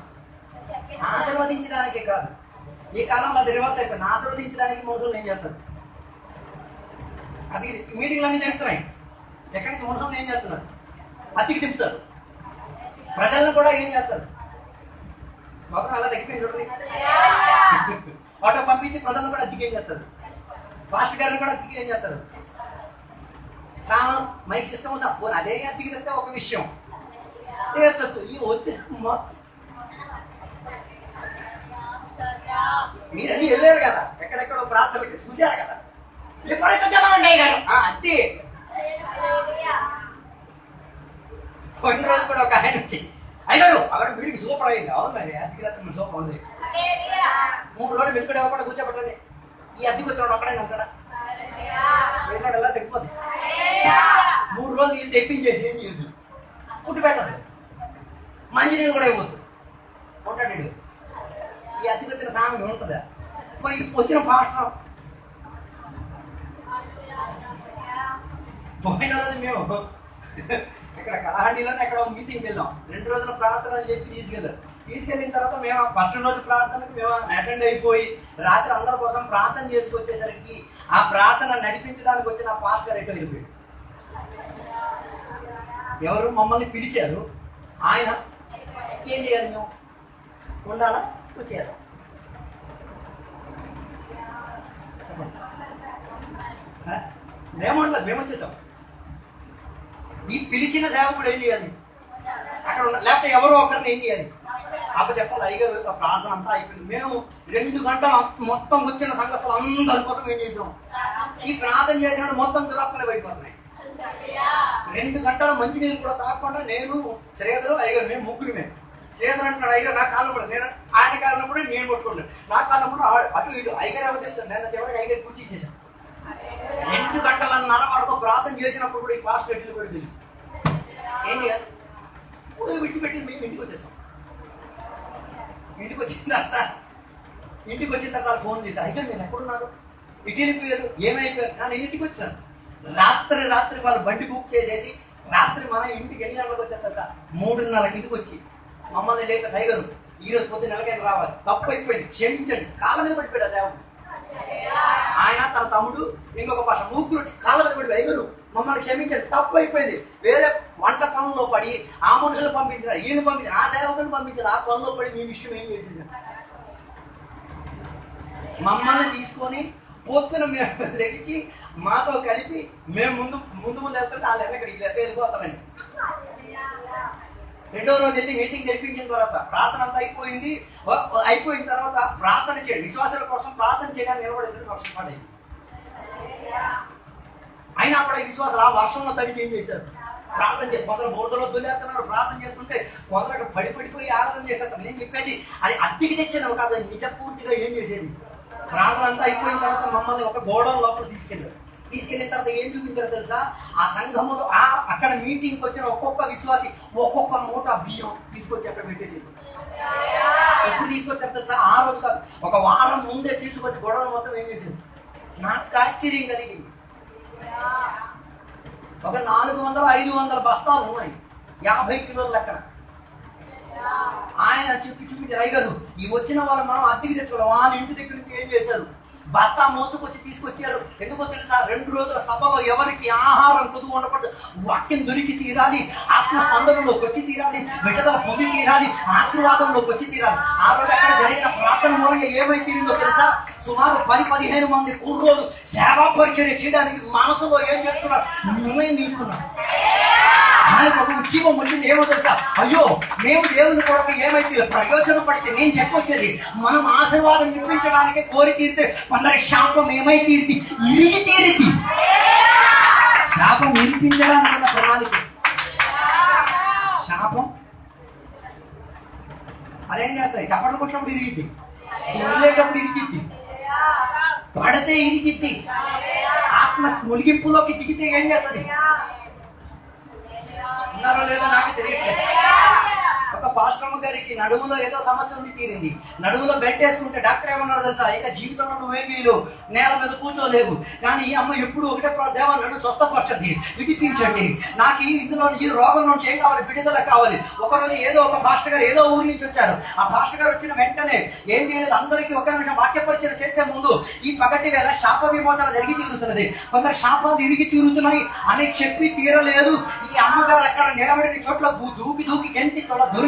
ఆశీర్వదించడానికే కాదు. ఈ కాలంలో అది రివర్స్ అయిపోయింది, ఆశీర్వదించడానికి మనుషులు ఏం చేస్తారు, అద్దెకి మీటింగ్లు అన్నీ జరుగుతున్నాయి, ఎక్కడి నుంచి మనుషులు ఏం చేస్తున్నారు, అద్దెకి తిప్పుతారు. ప్రజలను కూడా ఏం చేస్తారు, మొత్తం అలా తగ్గిపోయింది చూడండి, ఆటో పంపించి ప్రజలను కూడా అద్దెకి ఏం చేస్తారు, ఫాస్ట్ గారిని కూడా అద్దెకి ఏం చేస్తారు, సామాన్ మైక్ సిస్టమ్ పోనీ అదే అద్దెకి తెస్తే ఒక విషయం తీర్చొచ్చు. ఈ వచ్చే మీరన్నీ వెళ్ళారు కదా, ఎక్కడెక్కడో ప్రార్థనలకి చూశారు కదా, ఎప్పుడైతే జనమండి గారు అద్దె. కొన్ని రోజు కూడా ఒక ఆయన వచ్చి అయ్యాడు అక్కడ వీడికి సూపర్ అయింది, అవునండి అద్దెకి తెస్తే సూపర్ ఉంది, 3 రోజులు వెతుకుడు ఇవ్వకుండా కూర్చోబెట్టండి, ఈ అద్దెకి వచ్చినాడు ఒక్కడైనా ఉంటాడా, వెళ్ళాడు ఎలా తగ్గిపోతుంది. 3 రోజులు వీళ్ళు తెప్పించేసి ఏం చేయొద్దు, పుట్టి పెట్టదు, మంచినీళ్ళు కూడా ఇవ్వద్దు, ఉంటాడు. ఈ అద్దెకి వచ్చిన సామెత ఉంటుందా, మరి వచ్చిన పాస్టర్ పోయిన రోజు మేము ఇక్కడ కళహండిలోనే ఎక్కడ మీటింగ్కి వెళ్ళాం, 2 రోజుల ప్రార్థన అని చెప్పి తీసుకెళ్ళిన తర్వాత మేము ఫస్ట్ రోజు ప్రార్థనకు మేము అటెండ్ అయిపోయి రాత్రి అందరి కోసం ప్రార్థన చేసుకొచ్చేసరికి ఆ ప్రార్థన నడిపించడానికి వచ్చిన పాస్టర్ ఎక్కడ వెళ్ళిపోయాడు. ఎవరు మమ్మల్ని పిలిచారు, ఆయన ఏం చేయాలి, మేము ఉండాలా వచ్చేయాలి, మేముండలేదు, మేము వచ్చేసాం. ఈ పిలిచిన సేవకుడు ఏం చేయాలి, అక్కడ లేకపోతే ఎవరో ఒకరిని ఏం చేయాలి, అప్పుడు చెప్పాలి. అయ్యగారు ప్రార్థన అంతా అయిపోయింది, మేము 2 గంటలు మొత్తం వచ్చిన సంఘస్థలు అందరి కోసం ఏం చేసాం, ఈ ప్రార్థన చేసినప్పుడు మొత్తం దురాత్మలు బయటపడుతున్నాయి. 2 గంటల మంచినీళ్ళు కూడా తాగకుండా నేను శ్రీధరు అయ్యగారు మేము ముగ్గురు, మేము శ్రీధరు అంటున్నాడు అయ్యగారు నా కాలం కూడా, నేను ఆయన కాలం కూడా నేను కొట్టుకుంటాను, నా కాలం కూడా అటు ఇటు అయ్యగారు ఎవరు చెప్తాను, నేను చివరికి అయ్యగారు కూర్చి ఇచ్చేసాను. 2 గంటలన్నర వరకు ప్రార్థన చేసినప్పుడు కూడా ఈ పాస్ట్ గట్టిలు కూడా తెలియదు ఏం చేయాలి, ఇప్పుడు విడిచిపెట్టి మేము ఇంటికి వచ్చేసాం. ఇంటికి వచ్చిన తర్వాత ఫోన్ చేశాను, అయితే నేను ఎక్కడున్నాను, ఇటు వెళ్ళిపోయారు, ఏమైపోయారు, నేను ఇంటికి వచ్చాను. రాత్రి వాళ్ళు బండి బుక్ చేసేసి రాత్రి మన ఇంటికి ఎన్ని గంటలకు వచ్చేస్తారు సార్, 3:30కి ఇంటికి వచ్చి మమ్మల్ని లేక సైగరు ఈరోజు పొద్దున్న నెలకైనా రావాలి, తప్పు అయిపోయింది క్షమించండి, కాళ్ళ మీద పడిపోయాడు ఆ సేవకు. ఆయన తన తమ్ముడు ఇంకొక భాష ముగ్గురు వచ్చి కాళ్ళ మీద పడిపోయి అయ్యగారు మమ్మల్ని క్షమించండి, తప్పు అయిపోయింది, వేరే వంట పనుల్లో పడి ఆ మనుషులు పంపించారు, ఈయన పంపించారు, ఆ సేవకులు పంపించారు, ఆ పనుల్లో పడి మీ విషయం ఏం చేసేసారు, మమ్మల్ని తీసుకొని పొద్దున మేము లెగిచి మాతో కలిపి మేము ముందు ముందు ముందు వెళ్తుంటే వాళ్ళు ఎక్కడికి వెళ్ళిపోతారండి. రెండో రోజు వెళ్ళి మీటింగ్ జరిపించిన తర్వాత ప్రార్థన అంతా అయిపోయింది. అయిపోయిన తర్వాత ప్రార్థన చేయండి, విశ్వాసాల కోసం ప్రార్థన చేయడానికి నిలబడేసరికి వర్షం పడేది. అయినా కూడా ఈ విశ్వాసాలు ఆ వర్షంలో తడిచి ఏం చేశారు? ప్రార్థన చేసి కొందరు బోర్డులో దులేస్తున్నారు. ప్రార్థన చేస్తుంటే కొందరు పడిపోయి ఆరాధన చేసేస్తారు. నేను చెప్పేది అది అద్దెకి తెచ్చినవి కాదు, నిజ పూర్తిగా ఏం చేసేది. ప్రార్థన అంతా అయిపోయిన తర్వాత మమ్మల్ని ఒక గోడౌన్ లోపల తీసుకెళ్ళిన తర్వాత ఏం చూపించారో తెలుసా? ఆ సంఘములో అక్కడ మీటింగ్కి వచ్చిన ఒక్కొక్క విశ్వాసి ఒక్కొక్క మూట బియ్యం తీసుకొచ్చి అక్కడ పెట్టేసి, ఎప్పుడు తీసుకొచ్చారు తెలుసా? ఆ రోజు కాదు, ఒక వారం ముందే తీసుకొచ్చి గొడవలు మొత్తం ఏం చేసింది. నాకు ఆశ్చర్యం కలిగింది. ఒక 400-500 బస్తాలు ఉన్నాయి, 50 కిలోల లెక్కన. ఆయన చూపించి అయ్యగారు ఈ వచ్చిన వాళ్ళు మనం అద్దెకి తెచ్చుకోవాలి. వాళ్ళ ఇంటి దగ్గర నుంచి ఏం చేశారు? బస్తా మోసుకొచ్చి తీసుకొచ్చారు. ఎందుకో తెలుసా? 2 రోజుల సభలో ఎవరికి ఆహారం కొద్దు ఉండకూడదు. వాక్యం దొరికి తీరాలి, ఆత్మ స్పందనలోకి వచ్చి తీరాలి, విడుదల పొంది తీరాలి, ఆశీర్వాదంలోకి వచ్చి తీరాలి. ఆ రోజు అక్కడ జరిగిన ప్రార్థన మూలంగా ఏమై తీరిందో తెలుసా? సుమారు 10-15 మంది కుర్రోలు సేవా పరిచర్య చేయడానికి మనసులో ఏం చేస్తున్నారు? నిర్ణయం తీసుకున్నారు. ఆయనకు ఒక ఉద్యోగం వచ్చింది. ఏమో తెలుసా? అయ్యో మేము దేవుని కొరకు ఏమైతే ప్రయోజనం పడితే నేను చెప్పొచ్చేది, మనం ఆశీర్వాదం చూపించడానికి కోరి తీరితే కొందరి శాపం ఏమై తీరిది? ఇరిగి తీరిది. శాపం ఇరిపించడానికి ప్రణాళిక. శాపం అదేం చేస్తాయి? చప్పట్లు కొట్టినప్పుడు ఇరిగిద్ది, వెళ్ళేటప్పుడు ఇరిగిద్ది, పడితే ఇరిగిద్ది, ఆత్మ ములిగింపులోకి దిగితే ఏం చేస్తుంది? ఉన్నారో లేదో నాకు తెలియట్లేదు. ఒక పాస్టమ్మ గారికి నడుములో ఏదో సమస్య ఉంది, తీరింది. నడుములో బెల్ట్ వేసుకుంటే డాక్టర్ ఏమన్నాడు తెలుసా? ఇక జీవితంలో నువ్వేం చేయలేవు, నేల మీద కూర్చోలేవు. కానీ ఈ అమ్మ ఎప్పుడు ఒకటే దేవా నన్ను స్వస్థపరచండి, విడిపించండి, నాకు ఇందులో ఈ రోగం నుంచి ఏం కావాలి? విడుదల కావాలి. ఒకరోజు ఏదో ఒక పాస్టర్ గారు ఏదో ఊరి నుంచి వచ్చారు. ఆ పాస్టర్ గారు వచ్చిన వెంటనే ఏం చేయలేదు, అందరికీ ఒక నిమిషం వాక్య పరిచయం చేసే ముందు ఈ పగటి వేళ శాప విమోచన జరిగి తీరుతున్నది, కొందరు శాపాలు ఇరిగి తీరుతున్నాయి అని చెప్పి తీరలేదు. ఈ అమ్మగారు అక్కడ నిలబడిన చోట్ల దూకి గంటి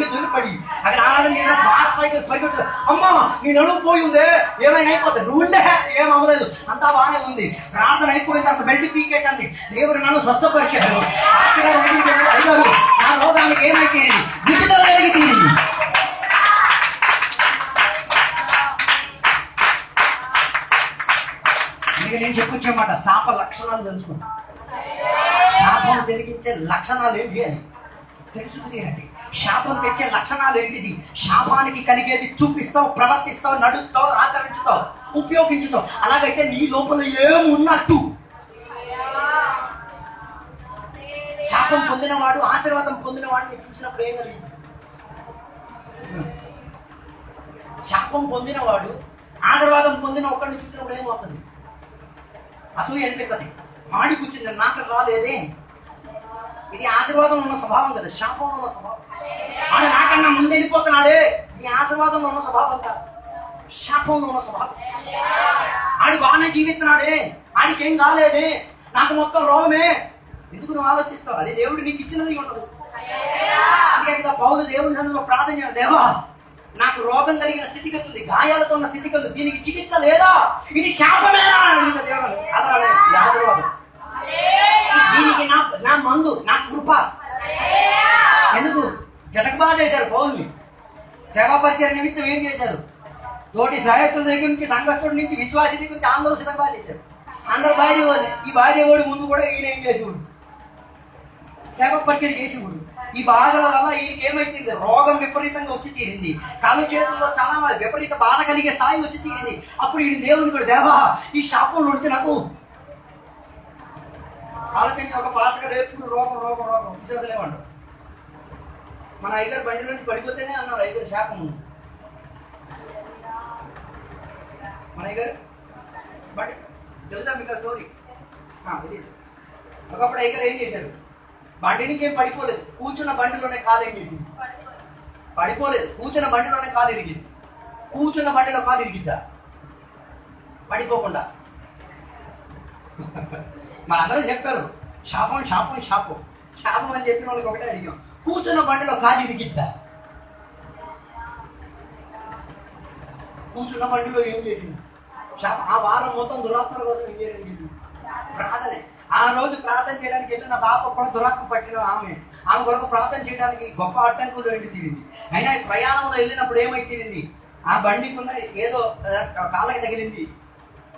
దొరిపడి అక్కడ ఆరాధన పరిగెట్టు, అమ్మా నీ నడుము పోయిందే, ఏమైనా అయిపోతుంది, నువ్వు ఉండే ఏం అవ్వలేదు, అంతా బాగానే ఉంది. ప్రార్థన అయిపోయిన తర్వాత బెల్ట్ పీకేసింది. దేవుడు నన్ను స్వస్థపరిచాడు. అయ్యారు నా రోగానికి ఏమైతే విడుదల జరిగి తీరింది. నేను చెప్పొచ్చేమాట, శాప లక్షణాలు తెలుసుకుంటా. శాపం జరిగించే లక్షణాలు ఏంటి అని తెలుసుకునేయండి. శాపం తెచ్చే లక్షణాలు ఏంటిది? శాపానికి కలిగేది చూపిస్తావు, ప్రవర్తిస్తావు, నడుస్తావు, ఆచరించుతావు, ఉపయోగించుతావు. అలాగైతే నీ లోపల ఏమున్నట్టు. శాపం పొందినవాడు ఆశీర్వాదం పొందిన వాడిని చూసినప్పుడు ఏం కలిగింది? శాపం పొందినవాడు ఆశీర్వాదం పొందిన ఒకరిని చూసినప్పుడు ఏమవుతుంది? అసూయ అనిపిస్తుంది. మాడి కూర్చుంది, నాకు రాలేదే. ఇది ఆశీర్వాదంలో ఉన్న స్వభావం కదా, శాపంలో ఉన్న స్వభావం. ఆయన నాకన్నా ముందు వెళ్ళిపోతున్నాడే, ఇది ఆశీర్వాదంలో ఉన్న స్వభావం కాదు, శాపంలో ఉన్న స్వభావం. ఆడి బాగానే జీవిస్తున్నాడే, ఆడికి ఏం కాలేదే, నాకు మొత్తం రోగమే. ఎందుకు నువ్వు ఆలోచిస్తావు? అది దేవుడు నీకు ఇచ్చినది ఉండదు. అందుకే కదా పౌలు దేవుని సన్నిధిలో ప్రార్థన చేయాలి, దేవా నాకు రోగం కలిగిన స్థితిగతి ఉంది, గాయాలతో ఉన్న స్థితిగతి, దీనికి చికిత్స లేదా? ఇది శాపమేనా? ఆశీర్వాదం. దీనికి నా మందు, నా కృప. ఎందుకు జతకబాగా చేశారు పౌల్ని? సేవా పరిచయ నిమిత్తం ఏం చేశారు? తోటి సహాయకుల దగ్గర నుంచి, సంఘస్థుడి నుంచి, విశ్వాసి దగ్గర నుంచి అందరూ సిద్ధంగా చేశారు. అందరూ బాధ్యవాళ్ళు. ఈ బాధ్యవాడు ముందు కూడా ఈయన ఏం చేసేవాడు? సేవా పరిచయం చేసేవాడు. ఈ బాధల వల్ల ఈయనకి ఏమైతుంది? రోగం విపరీతంగా వచ్చి తీరింది. కాళ్ళు చేతుల్లో చాలా విపరీత బాధ కలిగే స్థాయి వచ్చి తీరింది. అప్పుడు ఈయన దేవుని కూడా, దేవా ఈ శాపం నుంచి నాకు ఆలోచించి. ఒక పాస్టర్ ఎప్పుడు రోగం రోగం రోగం విశ్వలేమంటారు. మన అయ్యగారు బండి నుంచి పడిపోతేనే అన్నారు అయ్యగారు శాపం. మన అయ్యగారు బట్ తెలుసా మీకు స్టోరీ? తెలియదు. ఒకప్పుడు అయ్యగారు ఏం చేశారు? బండి నుంచి ఏం పడిపోలేదు, కూర్చున్న బండిలోనే కాలు ఏం చేసింది? పడిపోలేదు, కూర్చున్న బండిలోనే కాలు ఇరిగింది. కూర్చున్న బండిలో కాలు ఇరిగిద్దా? పడిపోకుండా. మనందరూ చెప్పారు శాపం శాపం శాపం శాపం అని చెప్పిన వాళ్ళకి ఒకటే అడిగాం, కూర్చున్న బండిలో కాలు ఇరిగిద్దా? కూర్చున్న బండిలో ఏం చేసింది? ఆ వారం మొత్తం దురాత్మల కోసం ఏం చేయలేదు, ప్రార్థనే. ఆ రోజు ప్రార్థన చేయడానికి వెళ్ళిన బాప కూడా దురాత్మ పట్టిన ఆమె కొరకు ప్రార్థన చేయడానికి గొప్ప అడ్డంకులు వెళ్ళి తీరింది. అయినా ఈ ప్రయాణంలో వెళ్ళినప్పుడు ఏమై తీరింది, ఆ బండికున్న ఏదో కాళ్ళకి తగిలింది.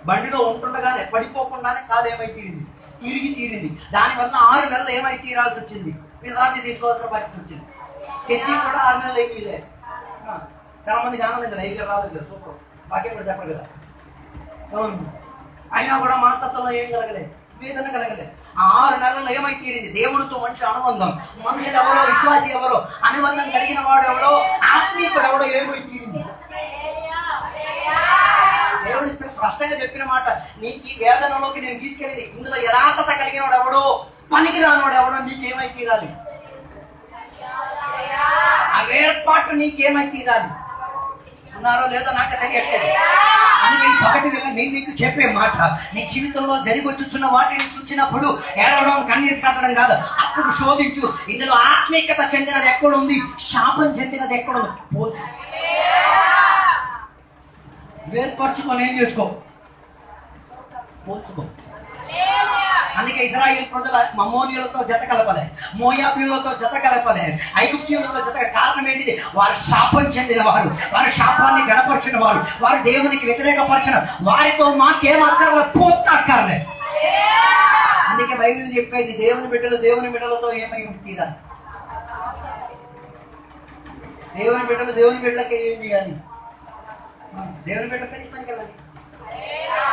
బండిలో ఉంటుండగానే పడిపోకుండానే కాలు ఏమై తీరింది, తిరిగి తీరింది. దానివల్ల 6 నెలలు ఏమై తీరాల్సి వచ్చింది, విశ్రాంతి తీసుకోవాల్సిన పరిస్థితి వచ్చింది. తెచ్చి కూడా 6 నెలలు ఏం చేయలేదు. చాలా మందికి ఆనందం కదా, ఏం రాలేదు కదా, సూపర్ వాక్యం కూడా చెప్పరు కదా. అయినా కూడా మనస్తత్వంలో ఏం కలగలేదు, వేదన కలగలేదు. ఆ 6 నెలల్లో ఏమై తీరింది, దేవుడితో మంచి అనుబంధం, మనుషులు ఎవరో, విశ్వాసి ఎవరో, అనుబంధం కలిగిన వాడు ఎవడో, ఆత్మీయుడు ఎవడో ఏమై తీరింది. దేవుడు స్పష్టంగా చెప్పిన మాట, నీకు ఈ వేదనలోకి నేను తీసుకెళ్ళి ఇందులో యథార్థత కలిగిన వాడు ఎవడో, పనికి రానివాడు ఎవడో నీకేమై తీరాలి, ఆ వేర్పాటు నీకేమై తీరాలి. ఉన్నారో లేదో నాకు తెలియట్లేదు. అందుకే ఈ పగటి వేళ నేను నీకు చెప్పే మాట, నీ జీవితంలో జరిగొచ్చున్న వాటిని చూసినప్పుడు ఏడవడం, కన్నీరు కట్టడం కాదు, అప్పుడు శోధించు. ఇందులో ఆత్మీయత చెందినది ఎక్కడుంది, శాపం చెందినది ఎక్కడుంది పోల్చు, వేర్పరచుకొని ఏం చేసుకో, పోల్చుకో. అందుకే ఇశ్రాయేలు ప్రజల అమ్మోనీయులతో జత కలపలే, మోయాబీయులతో జత కలపలే, ఐగుప్తీయులతో జత. కారణం ఏంటిది, వారు శాపం చెందిన వారు, వారి శాపాన్ని గణపరిచిన వారు, వారు దేవునికి వ్యతిరేకపరిచిన వారితో మాకేం అక్కర్లే, పోతక్కర్లే. అందుకే బైబిల్ చెప్పేది, దేవుని బిడ్డలతో ఏమై తీరాలి, దేవుని బిడ్డలకి ఏం చేయాలి, దేవుని బిడ్డ కలిసి పనికి వెళ్ళాలి.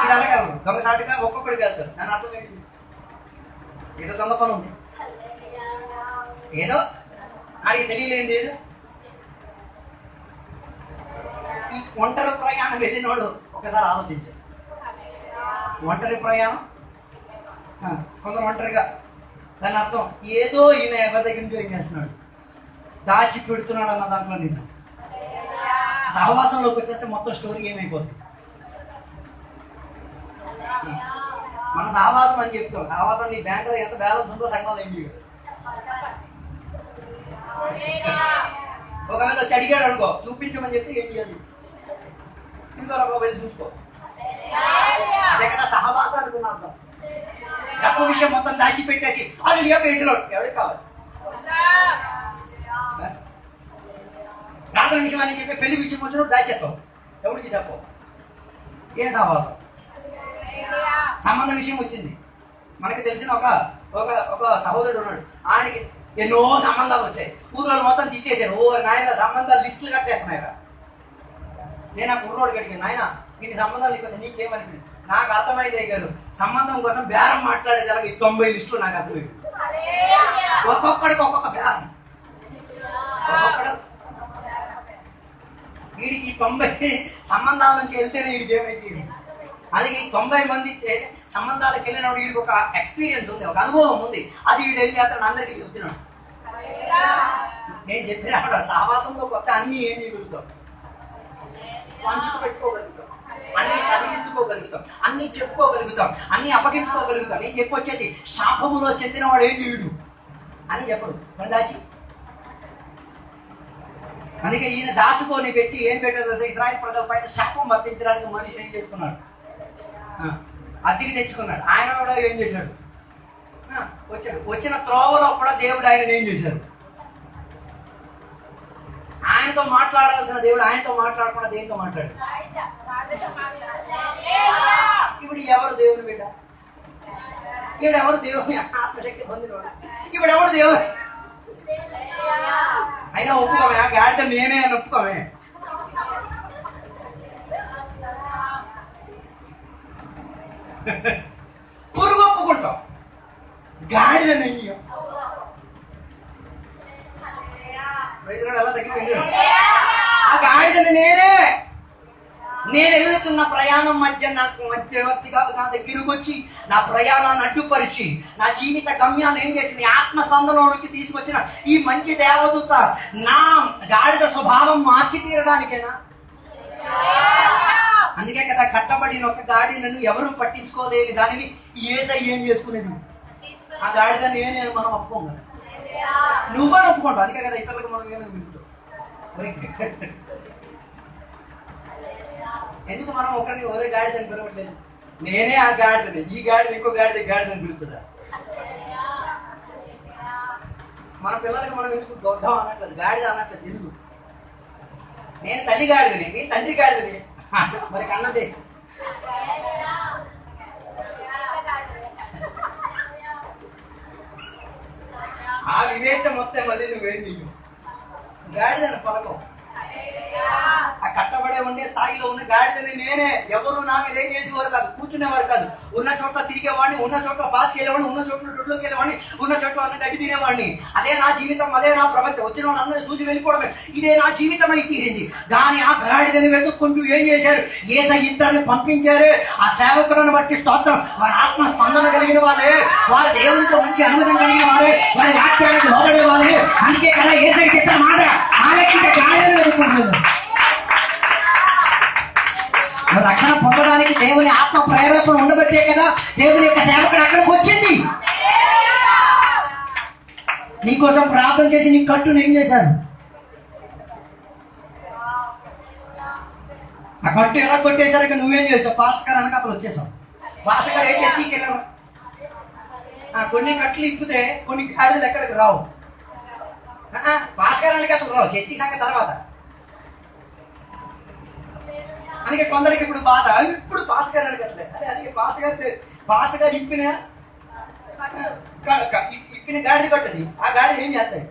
ఇది అడగలరు, దొంగసాటుగా ఒక్కొక్కడికి వెళ్తారు. నన్ను అర్థం ఏంటి, ఏదో దొంగ పని ఉంది, ఏదో ఆయనకి తెలియలేంది ఏదో. ఈ ఒంటరి ప్రయాణం వెళ్ళినోడు ఒకసారి ఆలోచించారు. ఒంటరి ప్రయాణం, కొందరు ఒంటరిగా, దాని అర్థం ఏదో ఈయన ఎవరి దగ్గర నుంచి ఏం చేస్తున్నాడు, దాచి పెడుతున్నాడు అన్న దాంట్లో నిజం. సహవాసంలోకి వచ్చేస్తే మొత్తం స్టోరీ ఏమైపోతుంది. మన సహవాసం అని చెప్తాం, సహవాసం నీ బ్యాంకులో ఎంత బ్యాలెన్స్ ఉందో సంఘంలో ఏం చేయదు. ఒకవేళ వచ్చి అడిగాడు అనుకో, చూపించమని చెప్తే ఏం చేయాలి, ఇంకో రకంగా వెళ్ళి చూసుకో. అదే కదా సహవాసానికి ఉన్న అర్థం. డబ్బు విషయం మొత్తం దాచిపెట్టేసి అది వేసినాడు, ఎవరికి కావాలి. ప్రార్థన విషయం అని చెప్పి పెళ్లి విషయం వచ్చినప్పుడు దాచేస్తావు, ఎవరికి చెప్పవు. ఏం సహవాసం, సంబంధ విషయం వచ్చింది. మనకి తెలిసిన ఒక సహోదరుడు ఉన్నాడు, ఆయనకి ఎన్నో సంబంధాలు వచ్చాయి. ఊళ్ళో మొత్తం తిట్టేశారు, ఓ నాయన సంబంధాలు లిస్టులు కట్టేస్తున్నాయిరా. నేను ఆ కుర్రోడికి అడిగాను, నాయన ఇన్ని సంబంధాలు నీకు నీకేమనిపింది. నాకు అర్థమైంది గారు, సంబంధం కోసం బేరం మాట్లాడేదానికి 90 లిస్టులు నాకు అర్థమైంది. ఒక్కొక్కడికి ఒక్కొక్క బేరం, ఒక్కొక్కడు వీడికి 90 సంబంధాల నుంచి వెళ్తేనే వీడికి ఏమైతే. అందుకే 90 మంది సంబంధాలకు వెళ్ళినప్పుడు వీడికి ఒక ఎక్స్పీరియన్స్ ఉంది, ఒక అనుభవం ఉంది. అది వీడు ఏం చేస్తాడు, అందరికీ చెప్తున్నాడు. నేను చెప్పిన సహవాసంలో కొత్త అన్ని ఏం చేయగలుగుతాం, పంచుకు పెట్టుకోగలుగుతాం, అన్ని సరిదిద్దుకోగలుగుతాం, అన్ని చెప్పుకోగలుగుతాం, అన్ని అప్పగించుకోగలుగుతాం. నేను చెప్పొచ్చేది, శాపములో చెందిన వాడు ఏం చేయుడు అని చెప్పడు, దాచి. అందుకే ఈయన దాచుకొని పెట్టి ఏం పెట్టారు, ఇశ్రాయేలు ప్రజల పైన శాపం వర్తించడానికి మనిషి ఏం చేసుకున్నాడు, అద్దెకి తెచ్చుకున్నాడు. ఆయన కూడా ఏం చేశాడు, వచ్చిన త్రోవలో కూడా దేవుడు ఆయన ఏం చేశారు, ఆయనతో మాట్లాడాల్సిన దేవుడు ఆయనతో మాట్లాడకుండా దేనితో మాట్లాడాడు. ఇప్పుడు ఎవరు దేవుని బిడ్డ, ఇప్పుడు ఎవరు దేవుని ఆత్మశక్తి పొందినవాడు, ఇప్పుడు ఎవరు దేవుడు. అయినా ఒప్పుకోమే, గాడిద నేనే అని ఒప్పుకోమే. పురుగు ఒప్పుకుంటాం, గాడిద నెయ్యి. ఎలా తగ్గిపోయింది, ఆ గాడిదని నేను వెళ్తున్న ప్రయాణం మధ్య నాకు మధ్యవర్తిగా నా దగ్గరకు వచ్చి నా ప్రయాణాన్ని అడ్డుపరిచి నా జీవిత గమ్యాన్ని ఏం చేసింది, ఆత్మస్పందనలోకి తీసుకొచ్చిన ఈ మంచి దేవదూత నా గాడిద స్వభావం మార్చి తీరడానికేనా. అందుకే కదా కట్టబడిన ఒక గాడిదను ఎవరు పట్టించుకోలేని దానిని యేసయ్య ఏం చేసుకునేది, ఆ గాడిద నేను మనం ఒప్పుకోం కదా, నువ్వని ఒప్పుకుంటావు. అందుకే కదా ఇతరులకు మనం ఏమైనా వింటాం. ఎందుకు మనం ఒకరిని ఒరే గాడిదని పిలవట్లేదు? నేనే ఆ గాడిదని, ఈ గాడిద ఇంకో గాడిదని పిలుస్తుందా? మన పిల్లలకి మనం ఎందుకు దొడ్డం అనట్లేదు, గాడిద అనట్లేదు. ఎందుకు? నేను తల్లి గాడిదని, నేను తండ్రి గాడిదని, మరి కన్నదే. ఆ వివేచన మొత్తం మళ్ళీ నువ్వేం నీకు గాడిదని పలకం. ఆ కట్టబడే ఉండే స్థాయిలో ఉన్న గాడిదని నేనే. ఎవరు నా మీద ఏం చేసేవారు కాదు, కూర్చునేవారు కాదు. ఉన్న చోట్ల తిరిగేవాడిని, ఉన్న చోట్ల పాస్కి వెళ్ళేవాడిని, ఉన్న చోట్ల దొడ్లోకి వెళ్ళేవాడిని, ఉన్న చోట్ల అన్న గడ్డి తినేవాడిని. అదే నా జీవితం, అదే నా ప్రపంచం. వచ్చిన వాళ్ళు అందరూ చూసి వెళ్ళిపోవడమే, ఇదే నా జీవితం అయి తీరింది. కానీ ఆ గాడిదని వెతుక్కుంటూ ఏం చేశారు? యేసయ్య ఇద్దరిని పంపించారు. ఆ సేవకులను బట్టి స్తోత్రం. వారి ఆత్మ స్పందన కలిగిన వాళ్ళే, వాళ్ళ దేవునితో మంచి అనుమతి కలిగిన వాళ్ళే, వారి వాక్యానికి లోబడే వాళ్ళే. అందుకే కదా యేసయ్య చెప్పిన మాట, ఆలకించే గాడిదని వెతుక్కుంటున్నారు. రక్షణ పొందడానికి దేవుని ఆత్మ ప్రేరేపణ ఉండబట్టే కదా దేవుని యొక్క సేవకుడు అక్కడికి వచ్చింది. నీకోసం ప్రార్థన చేసి నీ కట్టును ఏం చేశారు? ఆ కట్టు ఎలా కొట్టేశారు? ఇక నువ్వేం చేసావు? పాస్టర్ గారు అనక అప్పుడు వచ్చేసావు. పాస్టర్ గారు ఏ చర్చికి వెళ్ళారు? కొన్ని కట్లు ఇప్పితే కొన్ని గాడిదలు ఎక్కడికి రావు. పాస్టర్ గారు అనక అసలు రావు, చర్చి సంగతి తర్వాత. అందుకే కొందరికి ఇప్పుడు బాధ, ఇప్పుడు పాస్టర్ గారు అడగట్లేదు. అదే అందుకే పాస్టర్ గారు ఇప్పిన గాడిది కొట్టది. ఆ గాడిది ఏం చేస్తాయి?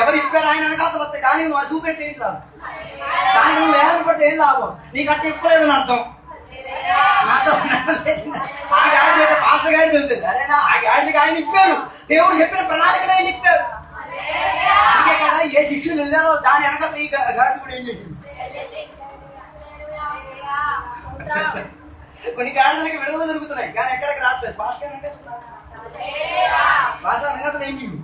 ఎవరు ఇప్పారు ఆయన అనకాతలు వస్తాయి. కానీ నువ్వు అది చూపెట్టి ఏంటి రాదు. కానీ నువ్వు వేదన పడితే ఏం లాభం? నీకు అట్ట ఇప్పలేదని అర్థం. నాతో ఆ గాడిది అంటే పాస్టర్ గాడి తెలుస్తుంది. అదేనా ఆ గాడిదికి ఆయన ఇప్పారు. దేవుడు చెప్పిన ప్రణాళికలు ఆయన ఇప్పారు. అందుకే కదా ఏ శిష్యులు వెళ్ళారో దాని వెనకాల ఈ గాడిది కూడా ఏం చేసింది. కొన్ని గాడిదలకి విడుదల దొరుకుతున్నాయి కానీ ఎక్కడికి రావట్లేదు. భాస్కర్ అంటే ఏం చేయు?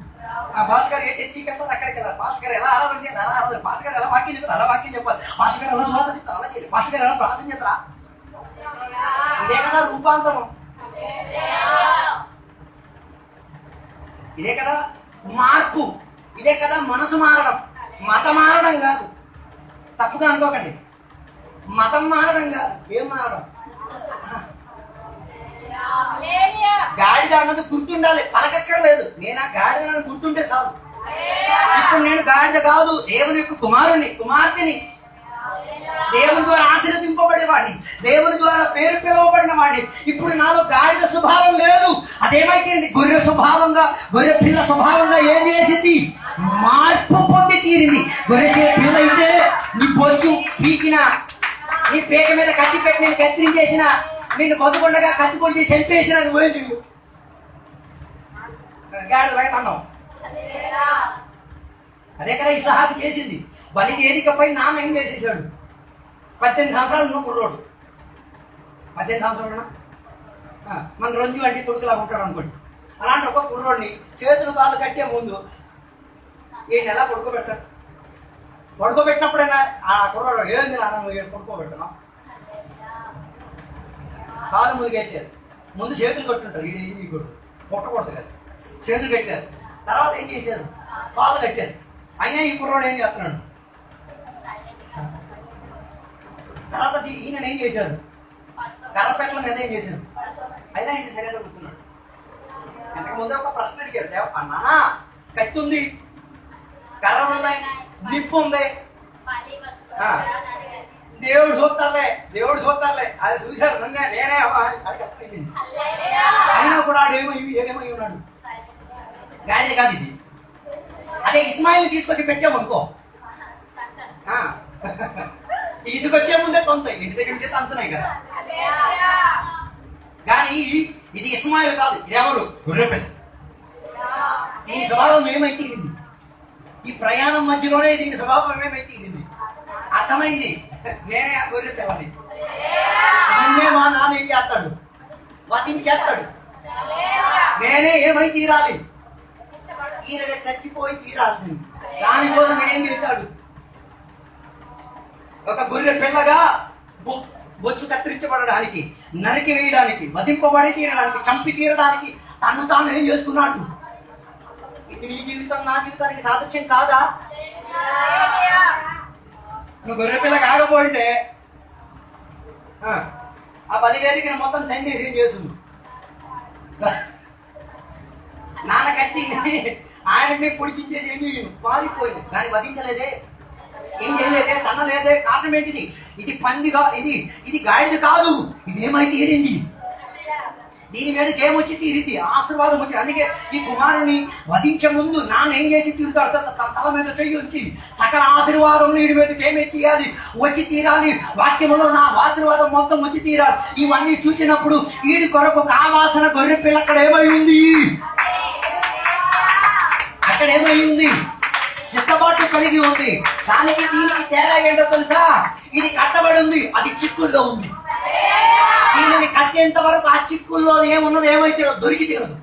ఆ భాస్కర్ ఏ చర్చికి వెళ్తారు అక్కడికి వెళ్ళాలి. భాస్కర్ ఎలా ఆరాధన చేయాలి అలా ఆరాధన, భాస్కర్ ఎలా వాక్యం చెప్తారు అలా వాక్యం చెప్పాలి, భాస్కర్ ఎలా స్వాగతం చెప్తారు అలా చేయాలి, భాస్కర్ ఎలా ప్రార్థన చేస్తారా. ఇదే కదా రూపాంతరం, ఇదే కదా మార్పు, ఇదే కదా మనసు మారడం. మతం మారడం కాదు, తప్పుగా అనుకోకండి. మతం మారడం కాదు, ఏం మారడం? గాడిద అన్నది గుర్తుండాలి, పలకక్కర్లేదు. నేను ఆ గాడిద అన్నది గుర్తుంటే చాలు. ఇప్పుడు నేను గాడిద కాదు, దేవుని యొక్క కుమారుని కుమార్తెని, దేవుని ద్వారా ఆశీర్వదింపబడిన వాడిని, దేవుని ద్వారా పేరు పిలువబడిన వాడిని. ఇప్పుడు నాలో గాడిద స్వభావం లేదు. అదేమైతే గొర్రె స్వభావంగా, గొర్రె పిల్ల స్వభావంగా ఏం చేసింది? మార్పు పొంది తీరింది. గొర్రె పిల్ల అయితే నీ బొచ్చు పీకిన, నీ పేక మీద కత్తి పెట్టి నేను కత్తిరించేసిన, నిన్ను బతుకుండగా కత్తి కొట్టి చంపేసిన, నువ్వేం చెయ్యు? గాడిదలాగా అన్నావు. అదే కదా ఇస్సాకు చేసింది. బలి వేదికపై నాన్న ఏం చేసేసాడు? 18 సంవత్సరాలు ఉన్న కుర్రోడు, 18 సంవత్సరాలు మన రంజు అంటే కొడుకులా ఉంటాడు అనుకోండి. అలాంటి ఒక కుర్రోడిని చేతులు కాళ్ళు కట్టే ముందు ఏంటి ఎలా పడుకోబెట్టాడు? పడుకోబెట్టినప్పుడైనా ఆ కుర్రోడు ఏంది నాన్న నువ్వు పడుకోబెట్టను? కాలు ముందు కట్టారు, ముందు చేతులు కట్టుంటారు. ఈ కొడుకు కొట్టకూడదు కదా, చేతులు కట్టారు. తర్వాత ఏం చేశారు? కాళ్ళు కట్టారు. అయినా ఈ కుర్రోడు ఏం చేస్తున్నాడు? తర్వాత ఈయన ఏం చేశారు? కర్రపెట్టల మీద ఏం చేశారు? అయినా ఇంటి సరైన కూర్చున్నాడు. ఎంతకు ముందే ఒక ప్రశ్న అడిగాడు, అన్నా కత్తి ఉంది, కర్రలు ఉన్నాయి, నిప్పు ఉంది, దేవుడు చూస్తారులే అది చూశారు. నేనే అయినా కూడా ఏమేమో ఉన్నాడు. గాడిద కాదు ఇది. అదే ఇస్మాయిల్ తీసుకొచ్చి పెట్టామనుకో, తీసుకొచ్చే ముందే తొంతాయి, ఇంటి దగ్గర నుంచే తంతున్నాయి కదా. కానీ ఇది ఇస్మాయిల్ కాదు, ఇది ఎవరు? గొర్రెపిల్ల. దీని స్వభావం ఏమైతే ఈ ప్రయాణం మధ్యలోనే దీని స్వభావం ఏమైతే అర్థమైంది. నేనే ఆ గొర్రె పిల్లని, నన్నే మా నాన్న ఏం చేస్తాడు? వధించేస్తాడు. నేనే ఏమై తీరాలి? ఈయన చచ్చిపోయి తీరాల్సింది. దానికోసం నేనేం చేశాడు? ఒక గొర్రె పిల్లగా బొచ్చు కత్తిరించబడడానికి, నరికి వేయడానికి, వధింపబడి తీరడానికి, చంపి తీరడానికి తను తాను ఏం చేసుకున్నాడు? ఇది నీ జీవితం నా జీవితానికి సాదృశ్యం కాదా? నువ్వు గొర్రె పిల్ల కాకపోయింటే ఆ బలివేదికను మొత్తం తండ్రి ఏం చేస్తుంది. నాన్న కట్టి ఆయనని పొడిచించేసి ఏం చేయను, పారిపోయింది. దాన్ని వధించలేదే, ఏం చేయలేదే, తనలేదే. కారణం ఏంటిది? ఇది పందిగా, ఇది గాడిద కాదు, ఇది ఏమై తీరింది. దీని మీదకి ఏమొచ్చి తీరింది? ఆశీర్వాదం వచ్చి. అందుకే ఈ కుమారుని వధించే ముందు నాన్న ఏం చేసి తీరుతాడు? తల మీద చెయ్యి ఉంచి సకల ఆశీర్వాదం వీడి మీదకి ఏమి చేయాలి? వచ్చి తీరాలి. వాక్యంలో నా ఆశీర్వాదం మొత్తం వచ్చి తీరాలి. ఇవన్నీ చూసినప్పుడు వీడి కొరకు కావాల్సిన గొర్రె పిల్ల అక్కడ ఏమై ఉంది? అక్కడ ఏమై ఉంది? సిద్ధపాటు కలిగి ఉంది. దానికి దీనికి తేడా ఏంటో తెలుసా? ఇది కట్టబడి ఉంది, అది చిక్కుల్లో ఉంది. దీనిని కట్టేంత వరకు ఆ చిక్కుల్లో ఏమున్నది ఏమైతే దొరికి తీరదు.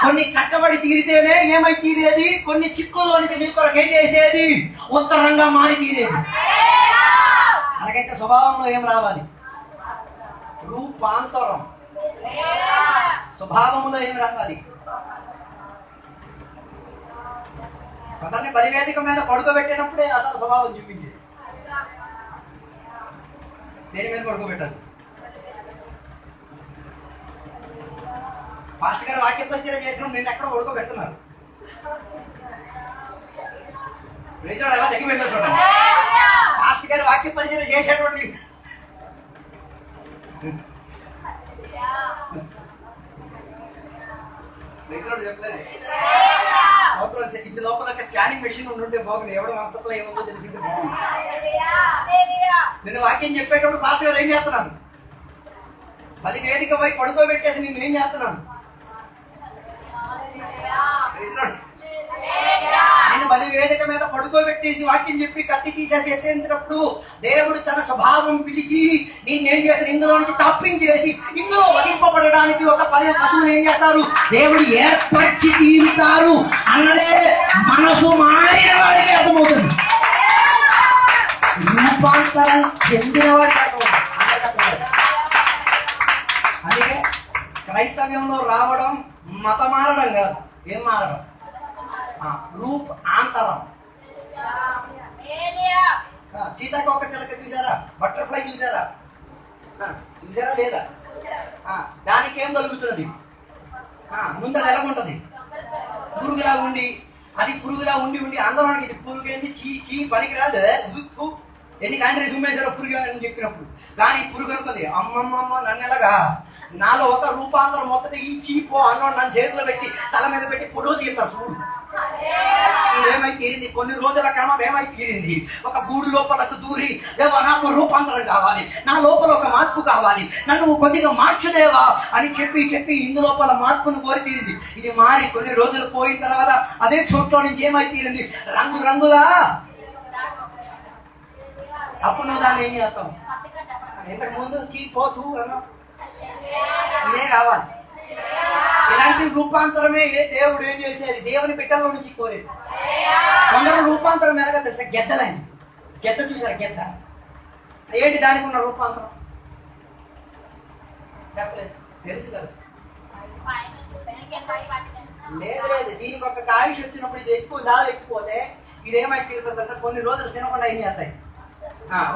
కొన్ని కట్టబడి తీరితేనే ఏమై తీరేది, కొన్ని చిక్కుల్లోనికి నీ కొరకు ఏం చేసేది? ఉత్తరంగా మారి తీరేది. అలాగైతే స్వభావంలో ఏం రావాలి? రూపాంతరం. స్వభావంలో ఏం రావాలి? అతన్ని బలివేదిక మీద పడుకోబెట్టినప్పుడే అసలు స్వభావం చూపించేది. దేని మీద పడుకోబెట్టాలి? పాస్టర్ గారు వాక్య పరిచయం చేసిన నేను ఎక్కడ పడుకోబెడుతున్నారు. ఎలా తగ్గిపోయిందో చూడండి. పాస్టర్ గారు వాక్య పరిచయం చేసేటువంటి చెప్పలేదు. ఇంటి లోపల స్కానింగ్ మెషిన్ ఉంటుంటే బాగుంది. ఎవడో మనస్తత్వం ఏముందో తెలిసింటే బాగుంది. నేను వాక్యం చెప్పేటప్పుడు పాస్టర్ గారు ఏం చేస్తున్నాను? మళ్ళీ వేదిక పోయి పడుకోబెట్టేసి నేను ఏం చేస్తున్నాను? నేను బలి వేదిక మీద పడుకోబెట్టేసి వాక్యం చెప్పి కత్తి తీసేసి ఎత్తేసినప్పుడు దేవుడు తన స్వభావం పిలిచి నిన్నేం చేస్తారు? ఇందులో నుంచి తప్పించేసి ఇందులో వధింపబడడానికి ఒక పశువుని ఏం చేస్తారు? దేవుడు ఏర్పరిచి తీరుతారు అన్నదే మనసు మారిన వాడికి అర్థమవుతుంది. రూపాంతరం చెందిన వాడికి అర్థమవుతుంది. అందుకే క్రైస్తవ్యంలో రావడం మత మారడం కాదు. ఏం మారడం? రూప్ ఆంతరం. సీతాకోక చిలక చూసారా? బటర్ఫ్లై చూసారా? చూసారా లేదా? దానికి ఏం కలుగుతున్నది? ముందర ఎలా ఉంటది? పురుగులా ఉండి, అది పురుగులా ఉండి ఉండి అందరం ఇది పురుగు ఏంది, చీ పనికిరాదు, ఎన్ని కాంట్రీ చూమేశారో పురుగు అని చెప్పినప్పుడు. కానీ పురుగు అనుకుంది, అమ్మమ్మమ్మ నన్ను ఎలాగా నాలో ఒక రూపాంతరం మొత్తం ఈ చీపో అన్నోడు నన్ను చేతిలో పెట్టి తల మీద పెట్టి ఫోటో తీస్తారు. చూడు ఏమై తీరింది? కొన్ని రోజుల క్రమం ఏమై తీరింది? ఒక గూడు లోపలకు దూరి, దేవా నాకు రూపాంతరం కావాలి, నా లోపల ఒక మార్పు కావాలి, నన్ను కొద్దిగా మార్చుదేవా అని చెప్పి ఇందు లోపల మార్పును కోరి తీరింది. ఇది మారి కొన్ని రోజులు పోయిన తర్వాత అదే చోట్లో నుంచి ఏమై తీరింది? రంగులా. అప్పుడు నువ్వు దాన్ని ఏం చేస్తాం? ఇంతకు ముందు చీపోతూ అన్నా ఇదే కావాలి. ఇలాంటి రూపాంతరమే దేవుడు ఏం చేసేది? దేవుని బిడ్డల నుంచి కోరేది. కొందరు రూపాంతరం ఎలాగ తెలుసా? గెద్దలండి. గెద్ద చూసారు? గెద్ద ఏంటి? దానికి ఉన్న రూపాంతరం చెప్పలేదు, తెలుసు కదా? లేదు, దీనికి ఒక ఆయుష్ వచ్చినప్పుడు ఇది ఎక్కువ దావ ఎక్కిపోతే ఇది ఏమైతే తిరుగుతుంది తెలుసా? కొన్ని రోజులు తినకుండా ఏం చేస్తాయి?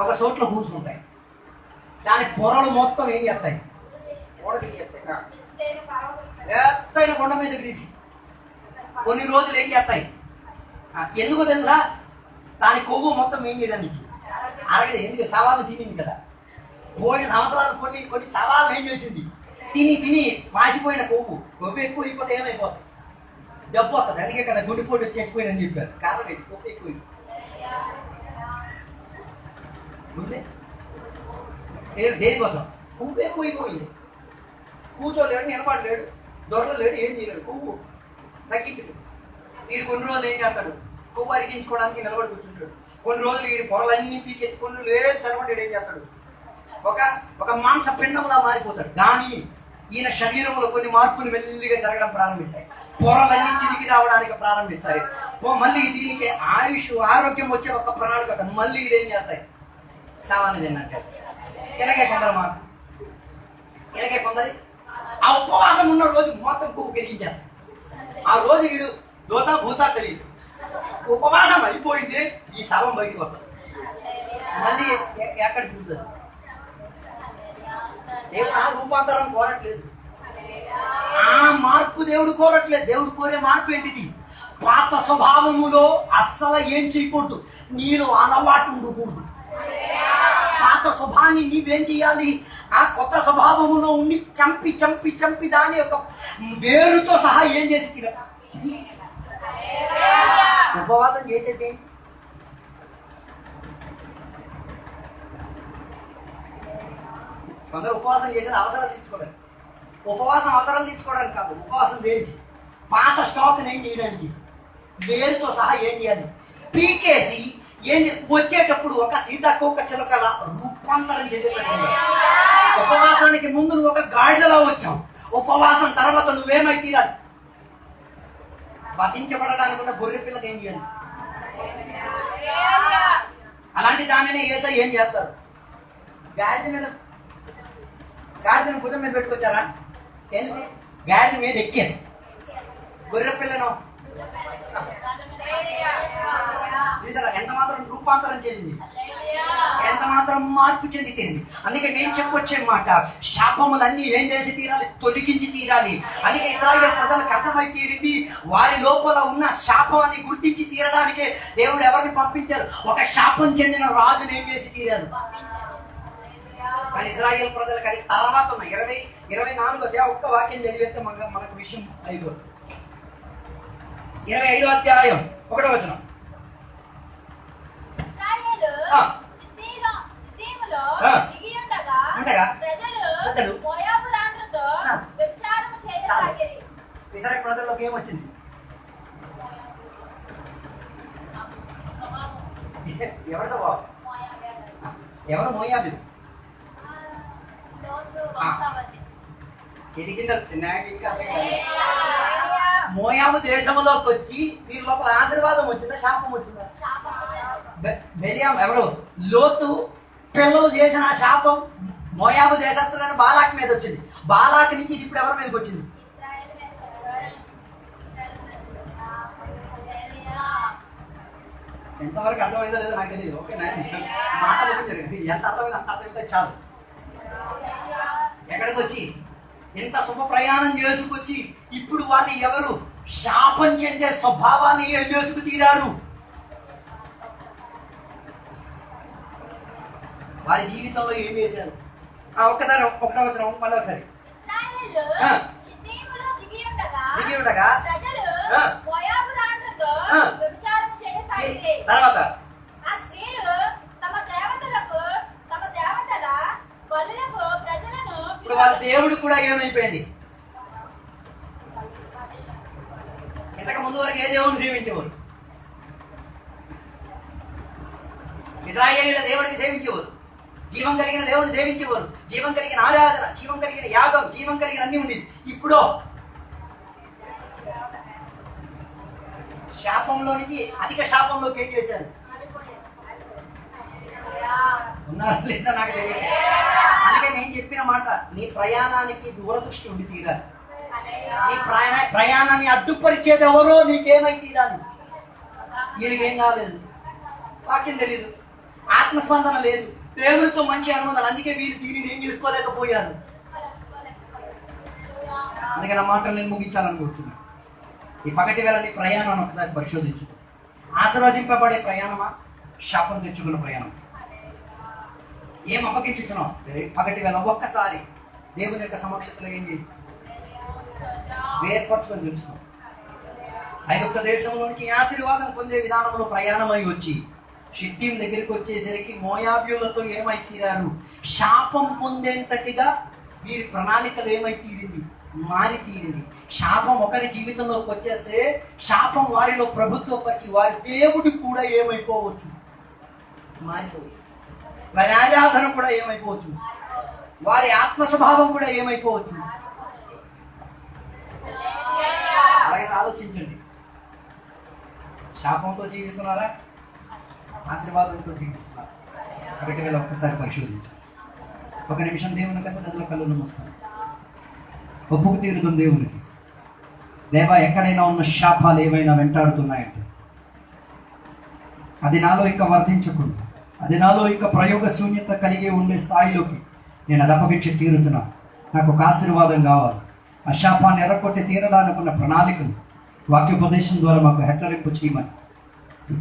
ఒక చోట్ల కూర్చుంటాయి. దాని పొరలు మొత్తం ఏం చేస్తాయి? ఎత్తైన కొండ మీద కొన్ని రోజులు ఏం చేస్తాయి? ఎందుకో తెలుసా? దాని కొవ్వు మొత్తం ఏం చేయడానికి అరగదు. ఎందుకు? సవాళ్ళు తినింది కదా. పోయిన సంవత్సరాలు కొన్ని సవాళ్ళు ఏం చేసింది? తిని మాసిపోయిన కొవ్వు ఎక్కువ అయిపోతే ఏమైపోతుంది? జబ్బు వస్తుంది. అందుకే కదా గుండెపోటు వచ్చి చచ్చిపోయిందని చెప్పారు. కారణం ఏంటి? కొవ్వు ఎక్కువ. దేనికోసం? కొవ్వు ఎక్కువైపోయింది. కూర్చోలేడు, నిలబడలేడు, దొరలేడు, ఏం చేయలేడు. కొవ్వు తగ్గించడు. వీడు కొన్ని రోజులు ఏం చేస్తాడు? కొవ్వు అరిగించుకోవడానికి నిలబడి కూర్చుంటాడు. కొన్ని రోజులు వీడి పొరలన్నీ పీకెత్తి కొన్ని లేదు చదవడు. ఏం చేస్తాడు? ఒక మాంస పిండంలా మారిపోతాడు. కానీ ఈయన శరీరంలో కొన్ని మార్పులు మెల్లిగా జరగడం ప్రారంభిస్తాయి. పొరలన్నీ తిరిగి రావడానికి ప్రారంభిస్తాయి. మళ్ళీ దీనికి ఆయుష్ ఆరోగ్యం వచ్చే ఒక ప్రణాళిక. మళ్ళీ ఇదేం చేస్తాయి? సామాన్య తిన్నట్టే. ఇలాగే కొందరి ఆ ఉపవాసం ఉన్న రోజు మొత్తం కొవ్వు పెరిగించారు. ఆ రోజు వీడు దోత భూత తెలియదు. ఉపవాసం అయిపోయింది, ఈ శవం బయటకు వస్తుంది. మళ్ళీ ఎక్కడికి వెళ్తుంది? దేవుడు ఆ రూపాంతరం కోరట్లేదు, ఆ మార్పు దేవుడు కోరట్లేదు. దేవుడు కోరే మార్పు ఏంటిది? పాత స్వభావములో అస్సలు ఏం చేయకూడదు, నీలో అలవాటు ఉండకూడదు. పాత స్వభావాన్ని నీవేం చేయాలి? ఆ కొత్త స్వభావములో ఉండి చంపి చంపి చంపి దాని యొక్క వేరుతో సహా ఏం చేసి తీరా. ఉపవాసం చేసేది కొందరు ఉపవాసం చేసేది అవసరాలు తీర్చుకోవడానికి. ఉపవాసం అవసరాలు తీర్చుకోవడానికి కాదు, ఉపవాసం దేనికి? పాత స్టాక్ని ఏం చేయడానికి, వేరుతో సహా ఏం చేయాలి? పీకేసి ఏం వచ్చేటప్పుడు ఒక సీతాకోక చిలకల రూపాంతరం చెందినట్టు. ఉపవాసానికి ముందు నువ్వు ఒక గాడిదలా వచ్చావు, ఉపవాసం తర్వాత నువ్వేమై తీరాలి? వధించబడడానికి ఉన్న గొర్రె పిల్లకి ఏం చేయాలి? అలాంటి దానిని ఏసై ఏం చేస్తారు? గాడిదని భుజం మీద పెట్టుకొచ్చారా? ఎందుకు? గాడిద మీద ఎక్కారు, గొర్రె పిల్లను చూసారా ఎంత మాత్రం రూపాంతరం చెందింది, ఎంత మాత్రం మార్పు చెంది తీరింది. అందుకే నేను చెప్పొచ్చే మాట, శాపములన్నీ ఏం చేసి తీరాలి? తొలగించి తీరాలి. అందుకే ఇశ్రాయేలు ప్రజలకు అర్థమై తీరింది, వారి లోపల ఉన్న శాపాన్ని గుర్తించి తీరడానికే దేవుడు ఎవరిని పంపించారు? ఒక శాపం చెందిన రాజుని ఏం చేసి తీరారు. కానీ ఇశ్రాయేలు ప్రజలకు అది తర్వాత ఉన్న 24 ఒక్క వాక్యం చదివేస్తే మనకు విషయం అయిపోతుంది. 25వ అధ్యాయం 1వ వచనం. ఇశ్రాయేలు ప్రజల్లోకి ఏమొచ్చింది? ఎవరి స్వభావం? ఎవరు? మోయాబీలు. మోయాబు దేశంలోకి వచ్చి వీరి లోపల ఆశీర్వాదం వచ్చిందా, శాపం వచ్చిందా? బెలియాం ఎవరు? లోతు పిల్లలు చేసిన ఆ శాపం మోయాబు దేశస్తులైన బాలాక్ మీద వచ్చింది. బాలాక్ నుంచి ఇది ఇప్పుడు ఎవరి మీదకి వచ్చింది? ఎంతవరకు అర్థమైందో లేదో నాకు తెలియదు. ఓకే, మాటలు జరిగింది. ఎంత అర్థమైంది అంత అర్థమైతే చాలు. ఎక్కడికి వచ్చి ఎంత శుభ ప్రయాణం చేసుకొచ్చి ఇప్పుడు వారిని ఎవరు శాపం చెందే స్వభావాన్ని ఏం చేసుకు తీరారు? వారి జీవితంలో ఏం చేశారు? ఒక్కసారి 1వ వచనం మళ్ళీ ఒకసారి. దిగి ఉండగా తర్వాత ఇప్పుడు వాళ్ళ దేవుడు కూడా ఏమైపోయింది? ఇంతకు ముందు వరకు ఏ దేవుడిని సేవించేవారు? ఇశ్రాయేలీయుల దేవుడిని సేవించేవారు, జీవం కలిగిన దేవుడిని సేవించేవారు, జీవం కలిగిన ఆరాధన, జీవం కలిగిన యాగం, జీవం కలిగిన అన్ని ఉండేది. ఇప్పుడు శాపంలో నుంచి అధిక శాపంలోకి ఏం చేశారు? ఉన్నారా లేదా నాకు తెలియదు. అందుకే నేను చెప్పిన మాట, నీ ప్రయాణానికి దూరదృష్టి ఉండి తీరాలి. నీ ప్రయాణాన్ని అడ్డుపరిచేది ఎవరో నీకేమై తీరాలి. వీళ్ళకేం కాలేదు, వాక్యం తెలీదు, ఆత్మస్పందన లేదు, దేవుడితో మంచి అనుబంధాలు. అందుకే వీళ్ళు దీనిని ఏం చేసుకోలేకపోయారు. అందుకే నా మాటలు నేను ముగించాలనుకుంటున్నాను. ఈ పగటి వేళ నీ ప్రయాణాన్ని ఒకసారి పరిశోధించు. ఆశీర్వదింపబడే ప్రయాణమా, శాపం తెచ్చుకున్న ప్రయాణం? ఏం అప్పగించుతున్నావు? పగటి వేళ ఒక్కసారి దేవుని యొక్క సమక్షంలో ఏం చేయి, వేర్పరచుకొని తెలుసుకో. ఐగుప్తు దేశంలో నుంచి ఆశీర్వాదం పొందే విధానంలో ప్రయాణమై వచ్చి షిట్టీం దగ్గరికి వచ్చేసరికి మోయాబీయులతో ఏమై తీరారు? శాపం పొందేంతటిగా వీరి ప్రణాళికలు ఏమై తీరింది? మారి తీరింది. శాపం ఒకరి జీవితంలోకి వచ్చేస్తే శాపం వారిలో ప్రభుత్వపరిచి వారి దేవుడు కూడా ఏమైపోవచ్చు? మారిపోవచ్చు. వారి ఆరాధన కూడా ఏమైపోవచ్చు? వారి ఆత్మ స్వభావం కూడా ఏమైపోవచ్చు? అలాగే ఆలోచించండి. శాపంతో జీవిస్తున్నారా, ఆశీర్వాదంతో జీవిస్తున్నారా? ఒకటి వేళ ఒక్కసారి పరిశోధించు. ఒక నిమిషం దేవుని కసగదిలో కళ్ళు మూసుకోండి. ఒప్పుకు తీరుతుంది దేవునికి. దేవా, ఎక్కడైనా ఉన్న శాపాలు ఏమైనా వెంటాడుతున్నాయంటే అది నాలో ఇంకా వర్ధించకుండా అది నాలో ఇంకా ప్రయోగశూన్యత కలిగి ఉండే స్థాయిలోకి నేను అది అప్పగించి తీరుతున్నా. నాకు ఒక ఆశీర్వాదం కావాలి. ఆ శాపాన్ని ఎర్రకొట్టి తీరడానికి ఉన్న ప్రణాళికలు వాక్యోపదేశం ద్వారా మాకు హెచ్చరింపు చేయమని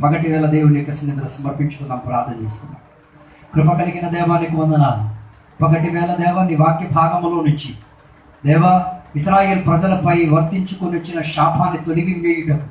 పగటి వేళ దేవుని యొక్క సన్నిధిలో సమర్పించుకుందాం, ప్రార్థన చేసుకున్నాం. కృప కలిగిన దేవానికి వందనాలు. పగటి వేళ దేవా నీ వాక్య భాగములో నుంచి దేవా ఇశ్రాయేల్ ప్రజలపై వర్తించుకొని వచ్చిన శాపాన్ని తొలగి వేయటం,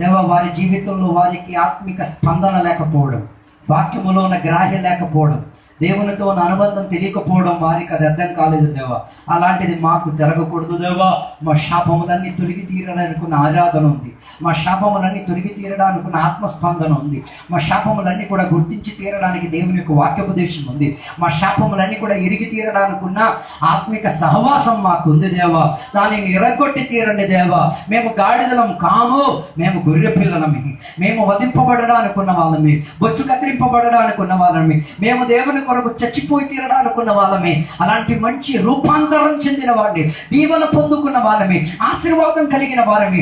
దేవా వారి జీవితంలో వారికి ఆత్మిక స్పందన లేకపోవడం, వాక్యములో ఉన్న గ్రాహ్యం లేకపోవడం, దేవునితో ఉన్న అనుబంధం తెలియకపోవడం, వారికి అది అర్థం కాలేదు దేవా. అలాంటిది మాకు జరగకూడదు దేవా. మా శాపములన్నీ తొలగి తీరడానికి ఆరాధన ఉంది, మా శాపములన్నీ తొలగి తీరడానికి ఆత్మస్పందన ఉంది, మా శాపములన్నీ కూడా గుర్తించి తీరడానికి దేవుని యొక్క వాక్యోపదేశం ఉంది, మా శాపములన్నీ కూడా ఇరిగి తీరడానికి ఆత్మిక సహవాసం మాకు ఉంది దేవా. దానిని ఎరగొట్టి తీరండి దేవా. మేము గాడిదలం కాము, మేము గొర్రె పిల్లలమి, మేము వధింపబడడానికి ఉన్న వాళ్ళమి, బొచ్చు కత్తిరింపబడడానికి ఉన్న వాళ్ళమి, మేము దేవుని కొరకు చచ్చిపోయి తీరడానుకున్న వాళ్ళమే. అలాంటి మంచి రూపాంతరం చెందిన వాడిని, దీవెన పొందుకున్న వాళ్ళమే, ఆశీర్వాదం కలిగిన వారమే,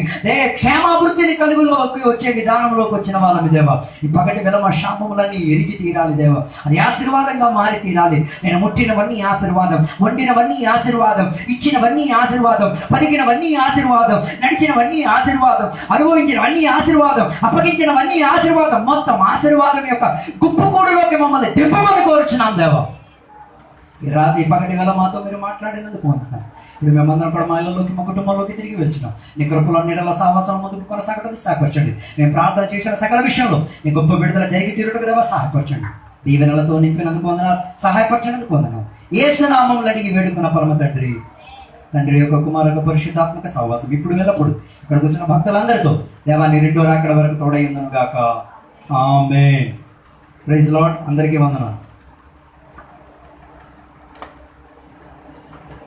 క్షేమాభివృద్ధిని కలుగులోకి వచ్చే విధానంలోకి వచ్చిన వాళ్ళమి దేవా. ఈ పగటి వేళ మా శాపములన్నీ ఎరిగి తీరాలి దేవా. అది ఆశీర్వాదంగా మారి తీరాలి. నేను ముట్టినవన్నీ ఆశీర్వాదం, వండినవన్నీ ఆశీర్వాదం, ఇచ్చినవన్నీ ఆశీర్వాదం, పలికినవన్నీ ఆశీర్వాదం, నడిచినవన్నీ ఆశీర్వాదం, అనుభవించినవన్నీ ఆశీర్వాదం, అప్పగించినవన్నీ ఆశీర్వాదం, మొత్తం ఆశీర్వాదం యొక్క గుప్పుకూడులోకి మమ్మల్ని దింపమని కోరుచున్నాం దేవా. ఈ రాత్రి పగటి వేళ మాతో మీరు మాట్లాడినందుకు వందనాలు. ఇప్పుడు మేమందరం కూడా మా ఇళ్ళలోకి, మా కుటుంబంలోకి తిరిగి వచ్చినాం. నీ కృపలో నీడల సాహసం ముందుకు కొనసాగడం సహాయపరచండి. మేము ప్రార్థన చేసిన సకల విషయంలో నీ గొప్ప విడుదల జరిగి తీరుటకు దేవా సహాయపరచండి. దీవెనలతో నింపినందుకు వందనాలు, సహాయపరచినందుకు వందనాలు. యేసు నామములో అడిగి వేడుకున్న పరమ తండ్రి యొక్క కుమారు యొక్క పరిశుద్ధాత్మక సహవాసం ఇప్పుడు వెళ్ళప్పుడు ఇక్కడికి వచ్చిన భక్తులందరితో దేవాన్ని రెండో రాకడ వరకు తోడైందను గాక. ఆమేన్. Praise Lord. అందరికీ వందనాలు.